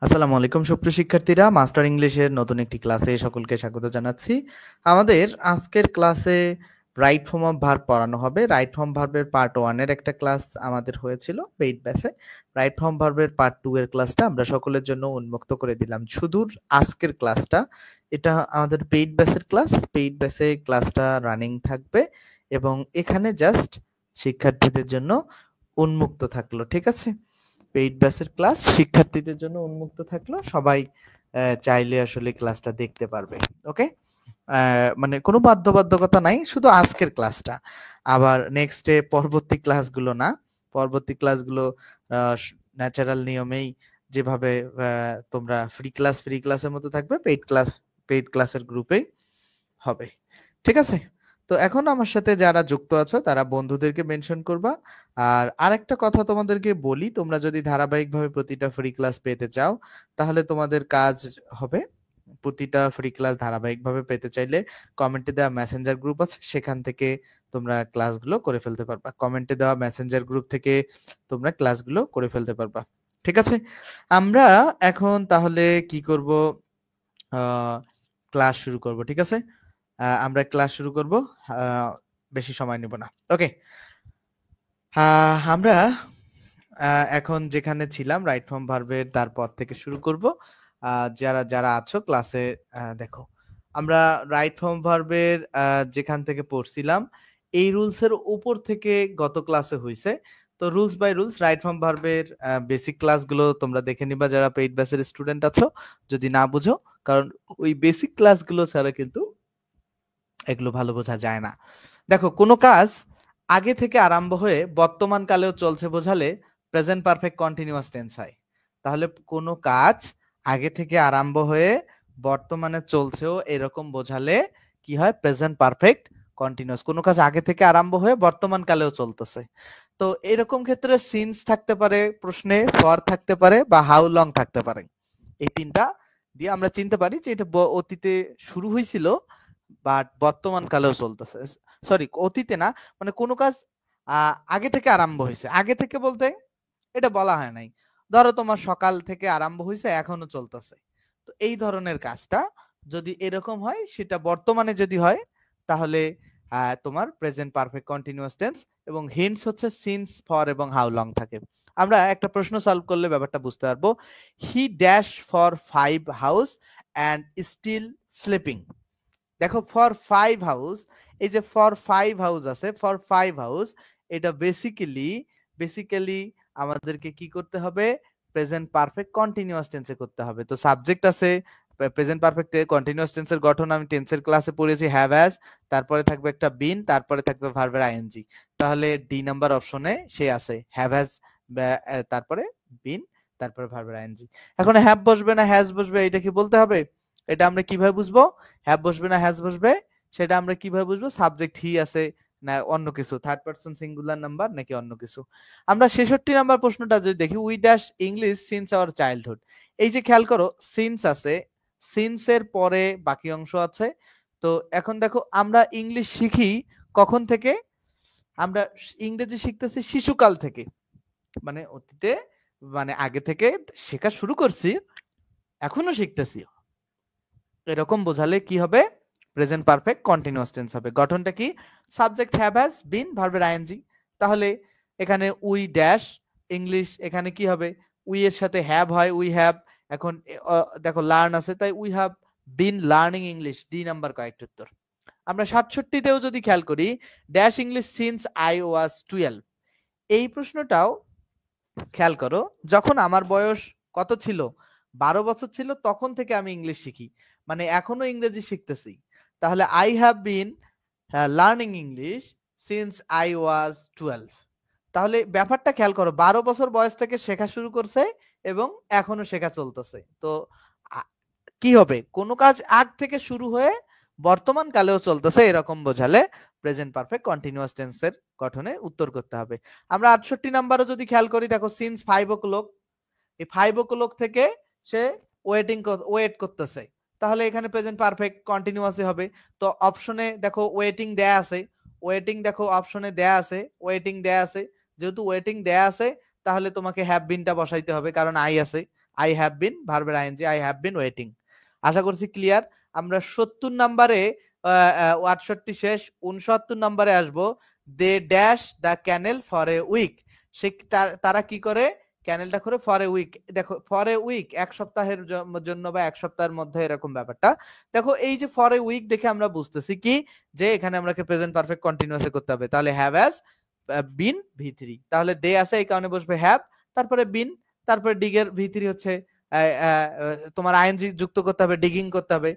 আসসালামু আলাইকুম সুপ্রিয় শিক্ষার্থীরা, মাস্টার ইংলিশের নতুন একটি ক্লাসে সকলকে স্বাগত জানাচ্ছি। আমাদের আজকের ক্লাসে রাইট ফর্ম অফ ভার্ব পড়ানো হবে। রাইট ফর্ম ভার্বের পার্ট 1 এর একটা ক্লাস আমাদের হয়েছিল পেইড ব্যাচে। রাইট ফর্ম ভার্বের পার্ট 2 এর ক্লাসটা আমরা সকলের জন্য উন্মুক্ত করে দিলাম। শুধু আজকের ক্লাসটা, এটা আমাদের পেইড ব্যাচের ক্লাস। পেইড ব্যাচে ক্লাসটা রানিং থাকবে এবং এখানে জাস্ট শিক্ষার্থীদের জন্য উন্মুক্ত থাকলো, ঠিক আছে? পেইড ব্যাচের ক্লাস শিক্ষার্থীদের জন্য উন্মুক্ত থাকলো, সবাই চাইলে আসলে ক্লাসটা দেখতে পারবে। ওকে, মানে কোনো বাধ্যবাধকতা নাই, শুধু আজকের ক্লাসটা। আবার নেক্সটে পরবর্তী ক্লাসগুলো না, পরবর্তী ক্লাসগুলো ন্যাচারাল নিয়মেই যেভাবে তোমরা ফ্রি ক্লাসের মতো থাকবে, পেইড ক্লাসের গ্রুপেই হবে, ঠিক আছে? তো এখন আমার সাথে যারা যুক্ত আছো তারা বন্ধুদেরকে মেনশন করবা। আর আরেকটা কথা তোমাদেরকে বলি, তোমরা যদি ধারাবাহিকভাবে প্রতিটা ফ্রি ক্লাস পেতে চাও তাহলে তোমাদের কাজ হবে, প্রতিটা ফ্রি ক্লাস ধারাবাহিকভাবে পেতে চাইলে কমেন্টে দেওয়া মেসেঞ্জার গ্রুপ আছে, সেখান থেকে তোমরা ক্লাসগুলো করে ফেলতে পারবা। কমেন্টে দেওয়া মেসেঞ্জার গ্রুপ থেকে তোমরা ক্লাসগুলো করে ফেলতে পারবা, ঠিক আছে? আমরা এখন তাহলে কি করব, ক্লাস শুরু করব, ঠিক আছে? আমরা ক্লাস শুরু করব, বেশি সময় নেব না। ওকে, আমরা এখন যেখানে ছিলাম রাইট ফর্ম ভার্বের তারপর থেকে শুরু করব। যারা যারা আছো ক্লাসে দেখো, আমরা রাইট ফর্ম ভার্বের যেখান থেকে পড়ছিলাম এই রুলসের উপর থেকে গত ক্লাসে হইছে। তো rules by rules right form ভার্বের বেসিক ক্লাসগুলো তোমরা দেখে নিবা যারা পেইড ব্যাচের স্টুডেন্ট আছো, যদি না বুঝো, কারণ ওই বেসিক ক্লাসগুলো ছাড়া কিন্তু এগুলো ভালো বোঝা যায় না। দেখো, কোনো কাজ আগে থেকে আরম্ভ হয়ে বর্তমান কালেও চলছে বোঝালে প্রেজেন্ট পারফেক্ট কন্টিনিউয়াস টেন্স হয়। তাহলে কোনো কাজ আগে থেকে আরম্ভ হয়ে বর্তমানে চলছেও এরকম বোঝালে কি হয়? Present perfect continuous. কোনো কাজ আগে থেকে আরম্ভ হয়ে বর্তমান কালেও চলতেছে। তো এরকম ক্ষেত্রে সিন্স থাকতে পারে প্রশ্নে, ফর থাকতে পারে বা হাউ লং থাকতে পারে। এই তিনটা দিয়ে আমরা চিনতে পারি যে এটা অতীতে শুরু হয়েছিল বাট বর্তমান কালেও চলতেছে। সরি, অতীতে না, মানে কোনো কাজ আগে থেকে আরম্ভ হয়েছে। আগে থেকে বলতে এটা বলা হয় নাই, ধরো তোমার সকাল থেকে আরম্ভ হয়েছে এখনো চলতেছে। তো এই ধরনের কাজটা যদি এরকম হয়, সেটা বর্তমানে যদি হয় তাহলে তোমার প্রেজেন্ট পারফেক্ট কন্টিনিউয়াস টেন্স, এবং হিন্টস হচ্ছে সিন্স, ফর এবং হাউ লং থাকে। আমরা একটা প্রশ্ন সলভ করলে ব্যাপারটা বুঝতে পারবো। He dash for 5 hours and still sleeping. দেখো, ফর 5 হাউস, এই যে ফর 5 হাউস আছে, ফর 5 হাউস, এটা বেসিক্যালি আমাদেরকে কি করতে হবে? প্রেজেন্ট পারফেক্ট কন্টিনিউয়াস টেন্সে করতে হবে। তো সাবজেক্ট আছে প্রেজেন্ট পারফেক্ট কন্টিনিউয়াস টেন্সের গঠন আমি টেন্সের ক্লাসে পড়েছি, হ্যাভ হ্যাজ, তারপরে থাকবে একটা বিন, তারপরে থাকবে ভার্বের আইএনজি। তাহলে ডি নাম্বার অপশনে সে আছে, হ্যাভ হ্যাজ, তারপরে বিন, তারপরে ভার্বের আইএনজি। এখন হ্যাভ বসবে না হ্যাজ বসবে এটা কি বলতে হবে? এটা আমরা কিভাবে বুঝবো? হ্যাভ বসবে না হ্যাজ বসবে সেটা আমরা কিভাবে বুঝবো? সাবজেক্ট হি আছে না অন্য কিছু, থার্ড পারসন সিঙ্গুলার নাম্বার নাকি অন্য কিছু। আমরা 66 নাম্বার প্রশ্নটা যদি দেখি, we dash English since hour childhood. এই যে খেয়াল করো, সিন্স আছে, সিন্সের পরে বাকি অংশ আছে। তো এখন দেখো, আমরা ইংলিশ শিখি কখন থেকে? আমরা ইংরেজি শিখতেছি শিশুকাল থেকে, মানে অতীতে, মানে আগে থেকে শেখা শুরু করছি, এখনো শিখতেছি, এরকম বোঝালে কি হবে? প্রেজেন্ট পারফেক্ট কন্টিনিউয়াস টেন্স হবে। গঠনটা কি? সাবজেক্ট হ্যাভ হ্যাজ বিন ভার্বের আইএনজি। তাহলে এখানে উই ড্যাশ ইংলিশ, এখানে কি হবে? উই এর সাথে হ্যাভ হয়, উই হ্যাভ। এখন দেখো লার্ন আছে, তাই we have been learning English, D number correct উত্তর। আমরা 67তেও যদি খেয়াল করি, dash English since I was 12। এই প্রশ্নটাও খেয়াল করো, যখন আমার বয়স কত ছিল? 12 বছর ছিল, তখন থেকে আমি ইংলিশ শিখি, মানে এখনো ইংরেজি শিখতেছি। তাহলে I have bin learning English since I was 12। তাহলে ব্যাপারটা খেয়াল করো, 12 বছর বয়স থেকে শেখা শুরু করছে এবং এখনো শেখা চলতেছে। তো কি হবে? কোনো কাজ আগ থেকে শুরু হয়ে বর্তমান কালেও চলতেছে, এরকম বোঝালে প্রেজেন্ট পারফেক্ট কন্টিনিউয়াস টেন্সের গঠনে উত্তর করতে হবে। আমরা 68 নাম্বারও যদি খেয়াল করি, দেখো সিন্স 5 o'clock, এই 5 o'clock থেকে সে ওয়েট করতেছে, তাহলে এখানে প্রেজেন্ট পারফেক্ট কন্টিনিউয়াসই হবে। তো অপশনে দেখো ওয়েটিং দেয়া আছে, ওয়েটিং দেখো অপশনে দেয়া আছে, ওয়েটিং দেয়া আছে, যেহেতু ওয়েটিং দেয়া আছে তাহলে তোমাকে হ্যাভ বিনটা বসাইতে হবে, কারণ আই আছে। আই হ্যাভ বিন ভার্বের ING, I have been waiting. আশা করছি ক্লিয়ার। আমরা 70 নম্বরে 68 শেষ, 69 নম্বরে আসবো। They dash the canal for a week. সে তারা কি করে, ক্যানেলটা করে ফর এ উইক। দেখো ফর এ উইক এক সপ্তাহের জন্য বা এক সপ্তাহের মধ্যে, এরকম ব্যাপারটা। দেখো এই যে ফর এ উইক দেখে আমরা বুঝতেছি কি, যে এখানে আমাকে প্রেজেন্ট পারফেক্ট কন্টিনিউয়াসে করতে হবে। তাহলে হ্যাভ হ্যাজ বিন ভি3, তাহলে দে আছে এই কারণে বসবে হ্যাভ, তারপরে বিন, তারপরে ডিগের ভি3 হচ্ছে তোমার আইএনজি যুক্ত করতে হবে, ডিগিং করতে হবে।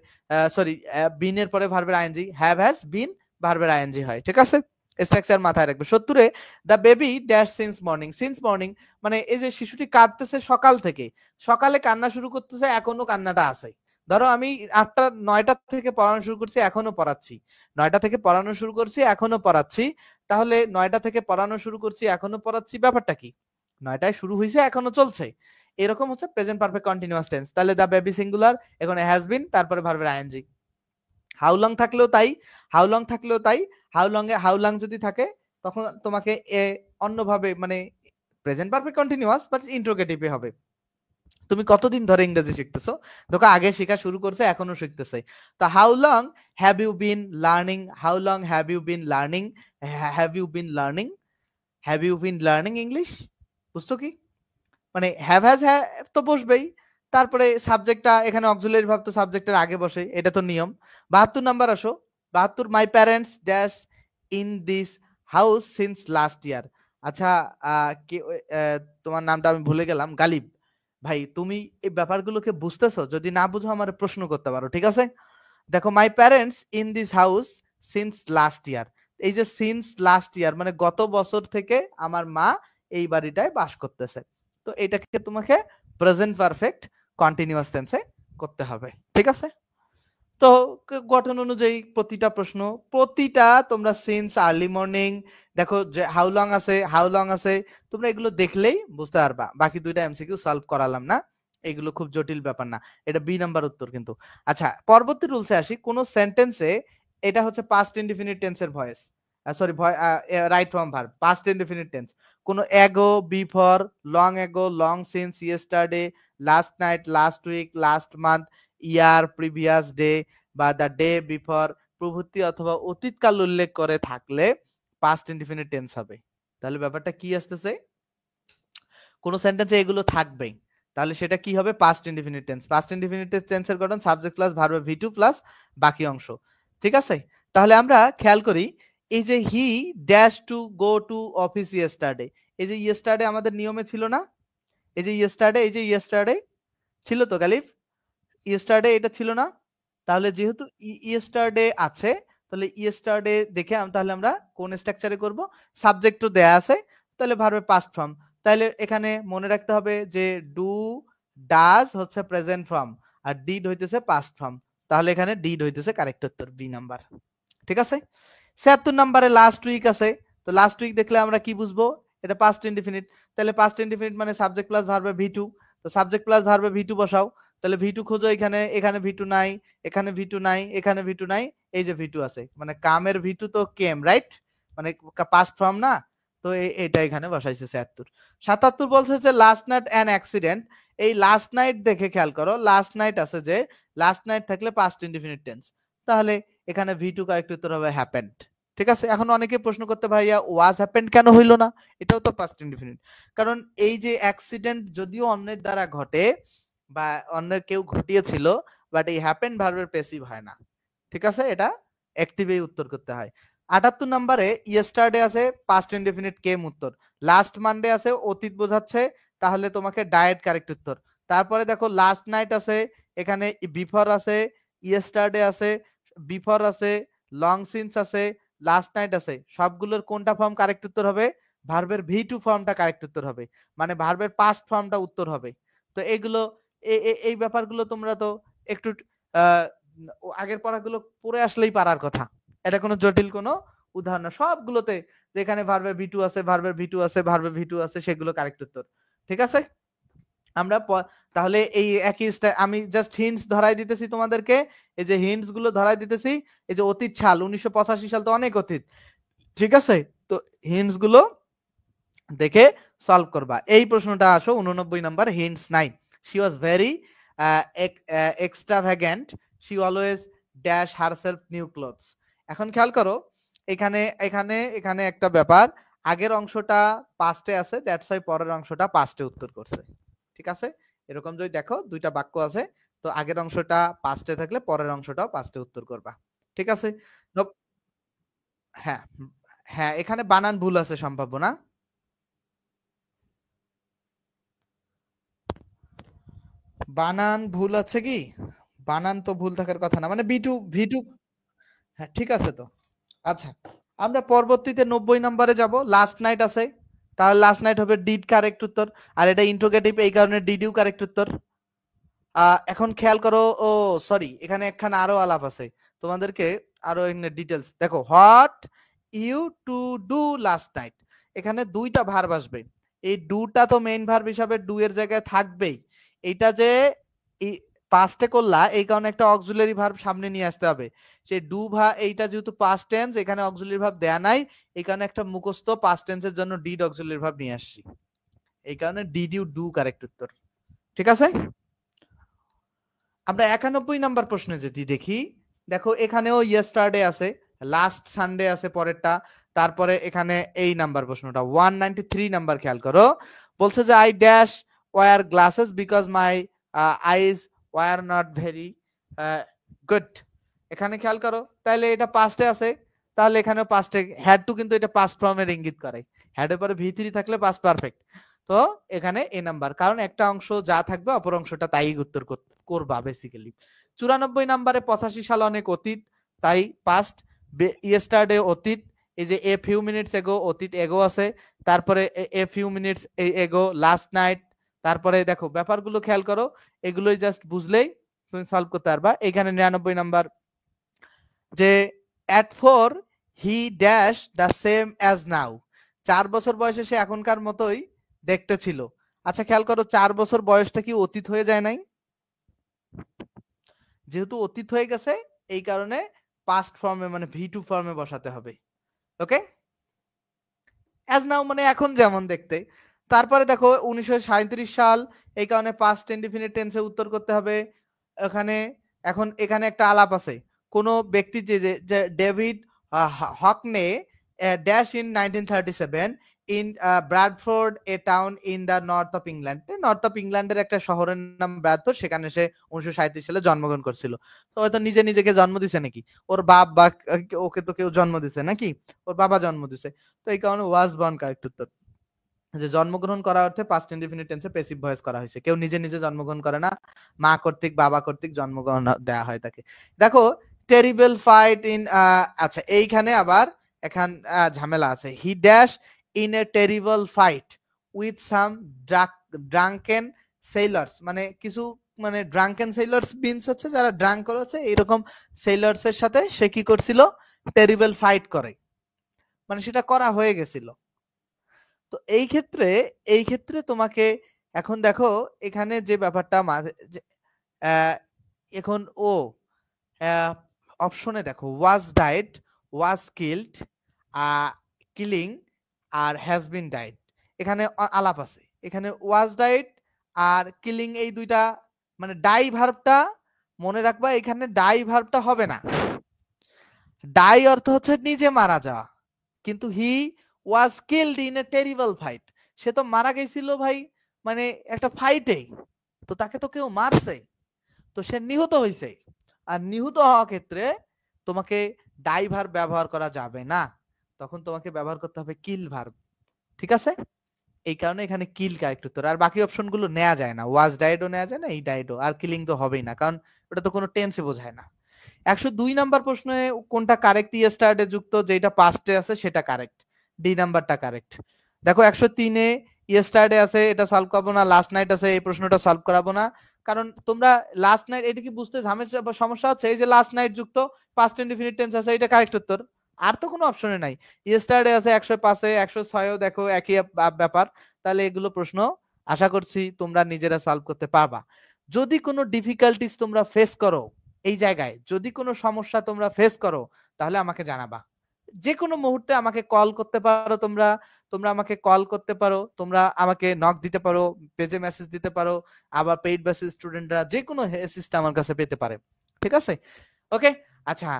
সরি, বিনের পরে ভার্বের আইএনজি, হ্যাভ হ্যাজ বিন ভার্বের আইএনজি হয়। ঠিক আছে, স্ট্রাকচার মাথায় রাখবে। 70-এ the baby dash since morning. Since morning মানে এই যে শিশুটি কাঁদতেছে সকাল থেকে, সকালে কান্না শুরু করতেছে, এখনো কান্নাটা আছে। ধরো আমি 9টা থেকে পড়ানো শুরু করছি, এখনো পড়াচ্ছি। 9টা থেকে পড়ানো শুরু করছি, এখনো পড়াচ্ছি। তাহলে 9টা থেকে পড়ানো শুরু করছি, এখনো পড়াচ্ছি, ব্যাপারটা কি? 9টায় শুরু হয়েছে, এখনো চলছে। এরকম হচ্ছে প্রেজেন্ট পারফেক্ট কন্টিনিউয়াস টেন্স। তাহলে দ্য বেবি সিঙ্গুলার, এখানে হ্যাজ বিন, তারপরে ভার্বের আইএনজি। হাউ লং থাকলেও তাই, হাউ লং থাকলেও তাই। How long A how long যদি থাকে, তখন তোমাকে অন্যভাবে, মানে প্রেজেন্ট পারফেক্ট কন্টিনিউয়াস বাট ইন্টারোগেটিভে হবে। তুমি কতদিন ধরে ইংরেজি শিখতেছো? দেখো আগে শেখা শুরু করছে, এখনো শিখতেছে। তো how long have you been learning, how long have you been learning, have you been learning, have you been learning English? বুঝছো কি? মানে হ্যাভ হ্যাজ হ্যাঁ তো বসবেই, তারপরে সাবজেক্টটা এখানে অক্সিলারি ভার্ব তো সাবজেক্টের আগে বসে, এটা তো নিয়ম। 72 নাম্বার আসো। 72, my parents dash in this house since last year. আচ্ছা, তোমার নামটা আমি ভুলে গেলাম, গালিব ভাই। তুমি এই ব্যাপারগুলোকে বুঝতেছো? যদি না বুঝো আমার প্রশ্ন করতে পারো, ঠিক আছে? দেখো, my parents in this house since last year. এই যে সিন্স লাস্ট ইয়ার মানে গত বছর থেকে আমার মা এই বাড়িটায় বাস করতেছে। তো এটাকে তোমাকে প্রেজেন্ট পারফেক্ট কন্টিনিউয়াস টেন্সে করতে হবে, ঠিক আছে? তো গঠন অনুযায়ী প্রতিটা প্রশ্ন, প্রতিটা তোমরা সিন্স, আর্লি মর্নিং, দেখো যে হাউ লং আছে, হাউ লং আছে, তোমরা এগুলো দেখলেই বুঝতে পারবা। বাকি দুইটা এমসিকিউ সলভ করালাম না, এগুলো খুব জটিল ব্যাপার না। এটা বি নাম্বার উত্তর কিন্তু। আচ্ছা, পরবর্তী রুলসে আসি। কোন সেন্টেন্সে, এটা হচ্ছে পাস্ট ইনডিফিনিট টেন্সের voice, sorry right form verb, past indefinite tense. কোন ago, before, long ago, long since, yesterday, last night, last week, last month, year, previous day বা দ্য ডে বিফোর প্রভৃতি অথবা অতীতকাল উল্লেখ করে থাকলে পাস্ট ইনডিফিনিট টেন্স হবে। তাহলে ব্যাপারটা কি আসতেছে? কোন সেন্টেন্সে এগুলো থাকবে, তাহলে সেটা কি হবে? Past indefinite tense. Past indefinite টেন্সের গঠন সাবজেক্ট প্লাস ভার্ব ভি2 প্লাস বাকি অংশ, ঠিক আছে? তাহলে আমরা খেয়াল করি, এই যে he dash to go to office yesterday, এই যে ইয়েস্টারডে আমাদের নিয়মে ছিল না? এই যে ইয়েস্টারডে, এই যে ইয়েস্টারডে ছিল তো গালিফ? ইয়েস্টারডে এটা ছিল না? তাহলে যেহেতু ইয়েস্টারডে আছে, তাহলে ইয়েস্টারডে দেখে তাহলে আমরা কোন স্ট্রাকচারে করব? সাবজেক্ট তো দেয়া আছে, তাহলে ভার্বের পাস্ট ফর্ম। তাহলে এখানে মনে রাখতে হবে যে ডু, ডাজ হচ্ছে প্রেজেন্ট ফর্ম, আর ডিড হইতেছে পাস্ট ফর্ম। তাহলে এখানে ডিড হইতেছে কারেক্ট উত্তর, বি নাম্বার, ঠিক আছে? 76 নম্বরে লাস্ট উইক আছে। তো লাস্ট উইক দেখলে আমরা কি বুঝবো? এটা পাস্ট ইনডিফিনিট। তাহলে পাস্ট ইনডিফিনিট মানে সাবজেক্ট প্লাস ভার্বে ভি2। তো সাবজেক্ট প্লাস ভার্বে ভি2 বসাও। তাহলে ভি2 খোঁজো, এখানে, এখানে ভি2 নাই, এখানে ভি2 নাই, এখানে ভি2 নাই, এই যে ভি2 আছে, মানে কামের ভি2 তো কেম, রাইট? মানে পাস্ট ফর্ম না? তো এটা এখানে বসাইছে 76। 77 বলছে যে লাস্ট নাইট অ্যান অ্যাক্সিডেন্ট। এই লাস্ট নাইট দেখে খেয়াল করো, লাস্ট নাইট আছে, যে লাস্ট নাইট থাকলে পাস্ট ইনডিফিনিট টেন্স। তাহলে এখানে ভি2 কারেক্ট উত্তর হবে হ্যাপেন্ড, ঠিক আছে? এখন অনেকে প্রশ্ন করতে, ভাইয়া ওয়াজ হ্যাপেন্ড কেন হইলো না? এটাও তো পাস্ট ইনডিফিনিট। কারণ এই যে অ্যাক্সিডেন্ট যদিও অন্যের দ্বারা ঘটে বা অন্য কেউ ঘটিয়েছিল, বাট এই হ্যাপেন্ড ভার্বের প্যাসিভ হয় না, ঠিক আছে? এটা অ্যাক্টিভেই উত্তর করতে হয়। 78 নম্বরে ইয়েস্টারডে আছে, পাস্ট ইনডেফিনিট কেম উত্তর। লাস্ট মানডে আছে, অতীত বোঝাচ্ছে, তাহলে তোমাকে ডায়েট কারেক্ট উত্তর। তারপরে দেখো লাস্ট নাইট আছে, এখানে বিফোর আছে, ইয়েস্টারডে আছে, বিফোর আছে, লং সিন্স আছে, লাস্ট নাইট আছে, সবগুলোর কোনটা ফর্ম কারেক্ট উত্তর হবে? ভার্বের ভি2 ফর্মটা কারেক্ট উত্তর হবে, মানে ভার্বের পাস্ট ফর্মটা উত্তর হবে। তো এগুলো, এই ব্যাপারগুলো তোমরা তো একটু আগের পড়াগুলো পড়ে আসলেই পারার কথা। এটা কোনো জটিল কোনো উদাহরণ না, সবগুলোতে যেখানে ভার্বের ভি2 আছে, ভার্বের ভি2 আছে, ভার্বের ভি2 আছে, সেগুলো কারেক্ট উত্তর, ঠিক আছে? আমরা তাহলে এই একই আমি জাস্ট হিন্টস ধরাই দিতেছি তোমাদেরকে। এই যে হিন্টস গুলো ধরাই দিতেছি, এই যে অতীত সাল 1985 সাল তো অনেক অতীত, ঠিক আছে? তো হিন্টস গুলো দেখে সলভ করবা। এই প্রশ্নটা আসো 89 নাম্বার, হিন্টস নাই। She was very extravagant, she always dash herself new clothes. এখন খেয়াল করো, এখানে এখানে এখানে একটা ব্যাপার, আগের অংশটা পাস্টে আছে, দ্যাটস ওয়াই পরের অংশটা পাস্টে উত্তর করছে। ঠিক আছে, এরকম যদি দেখো দুইটা বাক্য আছে, তো আগের অংশটা পাস্টে থাকলে পরের অংশটাও পাস্টে উত্তর করবা। ঠিক আছে। হ্যাঁ, হ্যাঁ, এখানে বানান ভুল আছে সম্ভাব্য না? বানান ভুল আছে কি? বানান তো ভুল থাকার কথা না, মানে বি2 ভি2। হ্যাঁ, ঠিক আছে তো। আচ্ছা, আমরা পরবর্তীতে 90 নম্বরে যাব। লাস্ট নাইট আছে, তাহলে লাস্ট নাইট হবে ডিড কারেক্ট উত্তর। আর এটা ইন্ট্রোগেটিভ, এই কারণে ডিডিউ কারেক্ট উত্তর। এখন খেয়াল করো, ও সরি, এখানে একখানা আরো আলাপ আছে তোমাদেরকে, আরো ডিটেলস দেখো। What you to do last night, এখানে দুইটা ভার্ব আসবে। এই ডুটা তো মেইন ভার্ব হিসাবে ডু এর জায়গায় থাকবেই। এটা যে পাস্টে করলা, এই কারণে একটা অক্সিলারি ভার্ব সামনে নিয়ে আসতে হবে। সেই ডু এইটা যেহেতু পাস্ট টেন্স, এখানে অক্সিলারি ভার্ব দেয়া নাই, এই কারণে একটা মুখস্থ পাস্ট টেন্সের জন্য ডিড অক্সিলারি ভার্ব নিয়ে আসছি। এই কারণে ডিড ইউ ডু কারেক্ট উত্তর। ঠিক আছে, আমরা 91 নাম্বার প্রশ্নে যদি দেখি, দেখো এখানেও ইয়েস্টারডে আছে, লাস্ট সানডে আছে পরেরটা, তারপরে এখানে এই নাম্বার প্রশ্নটা 193 নাম্বার খেয়াল করো। বলছে যে I dash wear glasses because my eyes were not very good. এখানে খেয়াল করো, তাহলে এটা পাস্টে আছে, তাহলে এখানেও পাস্টে, হ্যাড টু কিন্তু এটা পাস্ট ফর্মের ইঙ্গিত করে, হ্যাডের পরে ভি3 থাকলে পাস্ট পারফেক্ট। তো এখানে এ নাম্বার, কারণ একটা অংশ যা থাকবে অপর অংশটা তাই উত্তর করবা বেসিক্যালি। 94 নাম্বারে 85 সাল অনেক অতীত, তাই পাস্ট। ইয়েস্টারডে অতীত, এই যে এ ফিউ মিনিটস এগো, অতীত এগো আছে, তারপরে এ ফিউ মিনিটস এগো লাস্ট নাইট। তারপরে দেখো ব্যাপারগুলো খেয়াল করো, এগুলোই জাস্ট বুঝলেই তুমি সলভ করতে পারবা। এখানে 99 নাম্বার, যে at four he dash the same as now, 4 বছর বয়সে সে এখনকার মতোই দেখতে ছিল। আচ্ছা খেয়াল করো, 4 বছর বয়সটা কি অতীত হয়ে যায় নাই? যেহেতু অতীত হয়ে গেছে, এই কারণে পাস্ট ফর্মে মানে ভি2 ফর্মে বসাতে হবে। ওকে, অ্যাজ নাও মানে এখন যেমন দেখতে। তারপরে দেখো 1937 সাল, এই কারণে পাস্ট ইনডিফিনিট টেন্সে উত্তর করতে হবে। এখানে এখন এখানে একটা আলাপ আছে, কোন ব্যক্তি যে David Hockney dash in 1937 in Bradford, a town in the north of England. North of ইংল্যান্ডের একটা শহরের নাম ব্র্যাডফোর্ড, সেখানে সে 1937 সালে জন্মগ্রহণ করছিল। তো হয়তো নিজে নিজেকে জন্ম দিছে নাকি, ওর বাপ বা ওকে তো কেউ জন্ম দিছে নাকি, ওর বাবা জন্ম দিছে। তো এই কারণে ওয়াজ বর্ন কারেক্ট উত্তর। যে জন্মগ্রহণ করা অর্থে পাস্ট ইনডিফিনিট টেন্সে প্যাসিভ ভয়েস করা হয়েছে, কেউ নিজে নিজে জন্মগ্রহণ করে না, মা কর্তৃক বাবা কর্তৃক জন্মগ্রহণ দেয়া হয় তাকে। দেখো টেরিবল ফাইট ইন, আচ্ছা এইখানে আবার এখান ঝামেলা আছে। He dash in a terrible fight with some drunken sailors, মানে কিছু মানে ড্রাঙ্কেন সেলার্স মিন্স হচ্ছে যারা ড্রাঙ্ক করেছে, এইরকম সেলার্স এর সাথে সে কি করছিল, টেরিবল ফাইট করে, মানে সেটা করা হয়ে গেছিল। তো এই ক্ষেত্রে তোমাকে এখন দেখো, এখানে যে ব্যাপারটা মাঝে এখন ও অপশনে দেখো was died, was killed, killing, আর হ্যাজ বিন ডাইড। এখানে আলাপ আছে, এখানে ওয়াজ ডাইড আর কিলিং এই দুইটা, মানে ডাই ভার্বটা মনে রাখবা, এখানে ডাই ভার্বটা হবে না। ডাই অর্থ হচ্ছে নিজে মারা যাওয়া, কিন্তু he was killed in a terrible fight, সে তো মারা গেছিল ভাই, মানে একটা ফাইটে, তো তাকে তো কেউ মারছে, তো সে নিহত হয়েছে। আর নিহত হওয়া ক্ষেত্রে তোমাকে ডাই ভার্ব ব্যবহার করা যাবে না, তখন তোমাকে ব্যবহার করতে হবে কিল ভার্ব। ঠিক আছে, এই কারণে এখানে কিল কারেক্ট উত্তর। আর বাকি অপশন গুলো নেওয়া যায় না, ওয়াজ ডাইডও নেওয়া যায় না, এই ডাইডও, আর কিলিং তো হবেই না, কারণ ওটা তো কোনো টেন্সে বোঝায় না। 102 নাম্বার প্রশ্নে কোনটা কারেক্ট, ইয়েস্টারডে যুক্ত যেটা পাস্টে আছে সেটা কারেক্ট, ডি নাম্বারটা কারেক্ট। দেখো 103-এ ইয়েস্টারডে আছে, এটা সলভ করবো না। লাস্ট নাইট আছে, এই প্রশ্নটা সলভ করাবো না, কারণ তোমরা লাস্ট নাইট এটা কি বুঝতে ঝামেলা বা সমস্যা হচ্ছে, এই যে লাস্ট নাইট যুক্ত পাস্ট ইনডিফিনিট টেন্স আছে, এটা কারেক্ট উত্তর, আর তো কোনো অপশনে নাই। ইয়েস্টারডে আছে 105-এ, 106-এও দেখো একই ব্যাপার। তাহলে এগুলো প্রশ্ন আশা করছি তোমরা নিজেরা সলভ করতে পারবা। যদি কোনো ডিফিকাল্টিস তোমরা ফেস করো, এই জায়গায় যদি কোনো সমস্যা তোমরা ফেস করো, তাহলে আমাকে জানাবা, যে কোনো মুহূর্তে আমাকে কল করতে পারো, তোমরা তোমরা আমাকে কল করতে পারো, তোমরা আমাকে নক দিতে পারো, পেজে মেসেজ দিতে পারো, আবার পেইড বেসিস স্টুডেন্টরা যে কোনো অ্যাসিস্ট আমার কাছে পেতে পারে। ঠিক আছে? ওকে। আচ্ছা,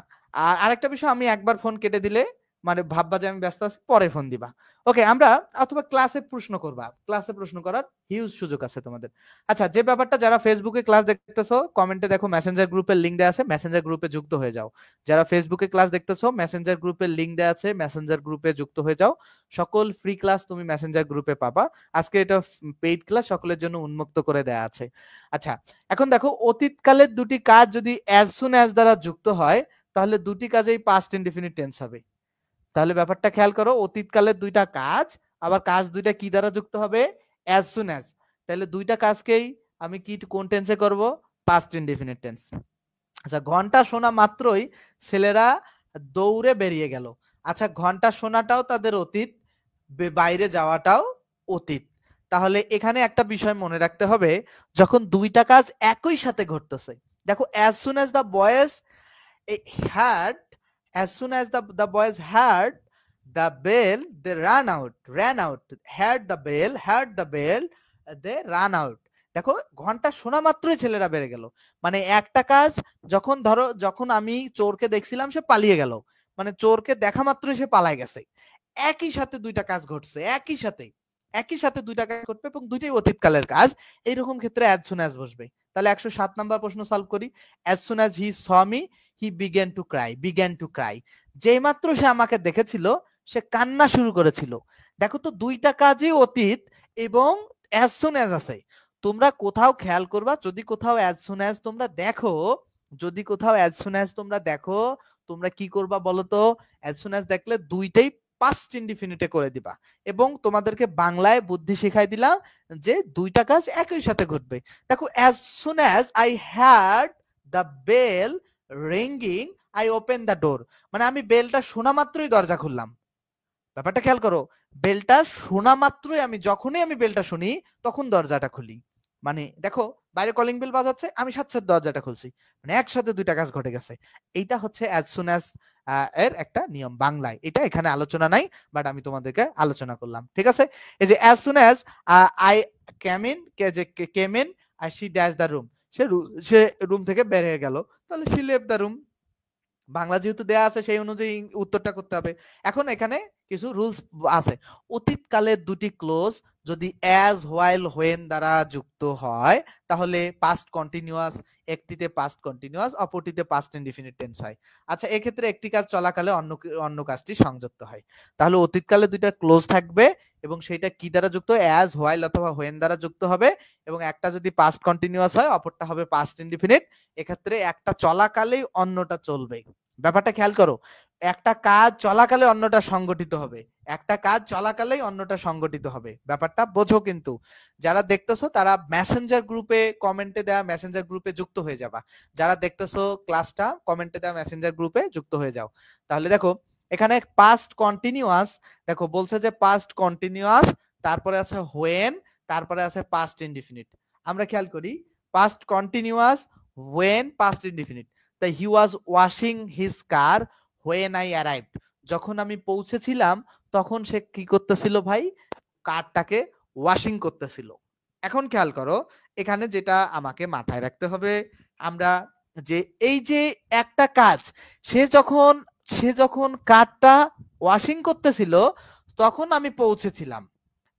আরেকটা বিষয়, আমি একবার ফোন কেটে দিলে মানে ভাববা যে আমি ব্যস্ত আছি, পরে ফোন দিবা। ওকে, আমরা অথবা ক্লাসে প্রশ্ন করবা, ক্লাসে প্রশ্ন করার হিউজ সুযোগ আছে তোমাদের। আচ্ছা, যে ব্যাপারটা, যারা ফেসবুকে ক্লাস দেখতেছো কমেন্টে দেখো মেসেঞ্জার গ্রুপের লিংক দেওয়া আছে, মেসেঞ্জার গ্রুপে যুক্ত হয়ে যাও। যারা ফেসবুকে ক্লাস দেখতেছো মেসেঞ্জার গ্রুপের লিংক দেওয়া আছে, মেসেঞ্জার গ্রুপে যুক্ত হয়ে যাও। সকল ফ্রি ক্লাস তুমি মেসেঞ্জার গ্রুপে পাবা। আজকে এটা পেইড ক্লাস সকলের জন্য উন্মুক্ত করে দেয়া আছে। আচ্ছা, এখন দেখো অতীতকালের দুটি কাজ যদি অ্যাজ সুন অ্যাজ দ্বারা যুক্ত হয় তাহলে দুটি কাজেই পাস্ট ইনডিফিনিট টেন্স হবে। তাহলে ব্যাপারটা খেয়াল করো, অতীতকালের দুইটা কাজ, আবার কাজ দুইটা কি দ্বারা যুক্ত হবে? As soon as. তাহলে দুইটা কাজকেই আমি কি কোন টেন্সে করব? Past indefinite tense. আচ্ছা, ঘন্টা শোনা মাত্রই ছেলেরা দৌড়ে বেরিয়ে গেল। আচ্ছা, ঘন্টা শোনাটাও তাদের অতীত, বাইরে যাওয়াটাও অতীত। তাহলে এখানে একটা বিষয় মনে রাখতে হবে, যখন দুইটা কাজ একই সাথে ঘটতেছে, দেখো as soon as the boys heard, as soon as the boys heard the bell they ran out, heard the bell they ran out। দেখো, ঘন্টা শোনা মাত্রই ছেলেরা বেড়ে গেল, মানে একটা কাজ, যখন ধরো যখন আমি চোরকে দেখছিলাম সে পালিয়ে গেল, মানে চোরকে দেখা মাত্রই সে পালায় গেছে। একই সাথে দুইটা কাজ ঘটছে, একই সাথে দুইটা কাজ ঘটবে এবং দুইটাই অতীতকালের কাজ। এইরকম ক্ষেত্রে as soon as বসবে। তাহলে 107 নাম্বার প্রশ্ন সলভ করি। as soon as he saw me he began to cry। যেই মাত্র সে আমাকে দেখেছিল সে কান্না শুরু করেছিল। দেখো তো, দুইটা কাজই অতীত এবং as soon as আছে। তোমরা কোথাও খেয়াল করবা, যদি কোথাও as soon as তোমরা দেখো, যদি কোথাও as soon as তোমরা দেখো, তোমরা কি করবা বলো তো? as soon as দেখলে দুইটাই পাস্ট ইনডিফিনিটে করে দিবা, এবং তোমাদেরকে বাংলায় বুদ্ধি শিখাই দিলাম যে দুইটা কাজ একই সাথে ঘটবে। দেখো, as soon as I heard the bell ringing I opened the door, মানে আমি বেলটা শোনা মাত্রই দরজা খুললাম। ব্যাপারটা খেয়াল করো, বেলটা শোনা মাত্রই, আমি যখনই আমি বেলটা শুনি তখন দরজাটা খুলি। মানে দেখো, বাইরে কলিং বেল বাজাচ্ছে, আমি সাথে সাথে দরজাটা খুলছি, মানে একসাথে দুইটা কাজ ঘটে গেছে। এইটা হচ্ছে as soon as এর একটা নিয়ম বাংলায়। এটা এখানে আলোচনা নাই, বাট আমি তোমাদেরকে আলোচনা করলাম। ঠিক আছে? এই যে as soon as I came in আর she dashed the room, সে রুম থেকে বের হয়ে গেল, তাহলে she left the room। Bangla যেহেতু দেয়া আছে সেই অনুযায়ী উত্তরটা করতে হবে। এখন এখানে কিছু রুলস আছে। অতীতকালের দুটি ক্লোজ যদি অ্যাজ, হোয়াইল, হোয়েন দ্বারা যুক্ত হয় তাহলে পাস্ট কন্টিনিউয়াস, একটিতে পাস্ট কন্টিনিউয়াস, অপরটিতে পাস্ট ইনডিফিনিট টেন্স হয়। আচ্ছা, এক্ষেত্রে একটি কাজ চলাকালে অন্য কাজটি সংযুক্ত হয়। তাহলে অতীতকালে দুইটা ক্লোজ থাকবে এবং সেটা কি দ্বারা যুক্ত? অ্যাজ, হোয়াইল অথবা হোয়েন দ্বারা যুক্ত হবে, এবং একটা যদি পাস্ট কন্টিনিউয়াস হয় অপরটা হবে পাস্ট ইনডিফিনিট। এক্ষেত্রে একটা চলাকালেই অন্যটা চলবে। ব্যাপারটা খেয়াল করো, একটা কাজ চলাকালে অন্যটা সংগঠিত হবে, একটা কাজ চলাকালেই অন্যটা সংগঠিত হবে। ব্যাপারটা বোঝো কিন্তু। যারা দেখতেছো তারা মেসেঞ্জার গ্রুপে কমেন্টে দেওয়া মেসেঞ্জার গ্রুপে যুক্ত হয়ে যাবা। যারা দেখতেছো ক্লাসটা কমেন্টে দেওয়া মেসেঞ্জার গ্রুপে যুক্ত হয়ে যাও। তাহলে দেখো, এখানে পাস্ট কন্টিনিউয়াস, দেখো বলছে যে পাস্ট কন্টিনিউয়াস, তারপরে আছে হোয়েন, তারপরে আছে পাস্ট ইনডিফিনিট। আমরা খেয়াল করি, past continuous, when, past indefinite. তাই he was washing his car when I arrived, যখন আমি পৌঁছেছিলাম তখন সে কি করতেছিল ভাই? কারটাকে ওয়াশিং করতেছিল। এখন খেয়াল করো, এখানে যেটা আমাকে মাথায় রাখতে হবে, আমরা যে এই যে একটা কাজ, সে যখন কারটা ওয়াশিং করতেছিল তখন আমি পৌঁছেছিলাম,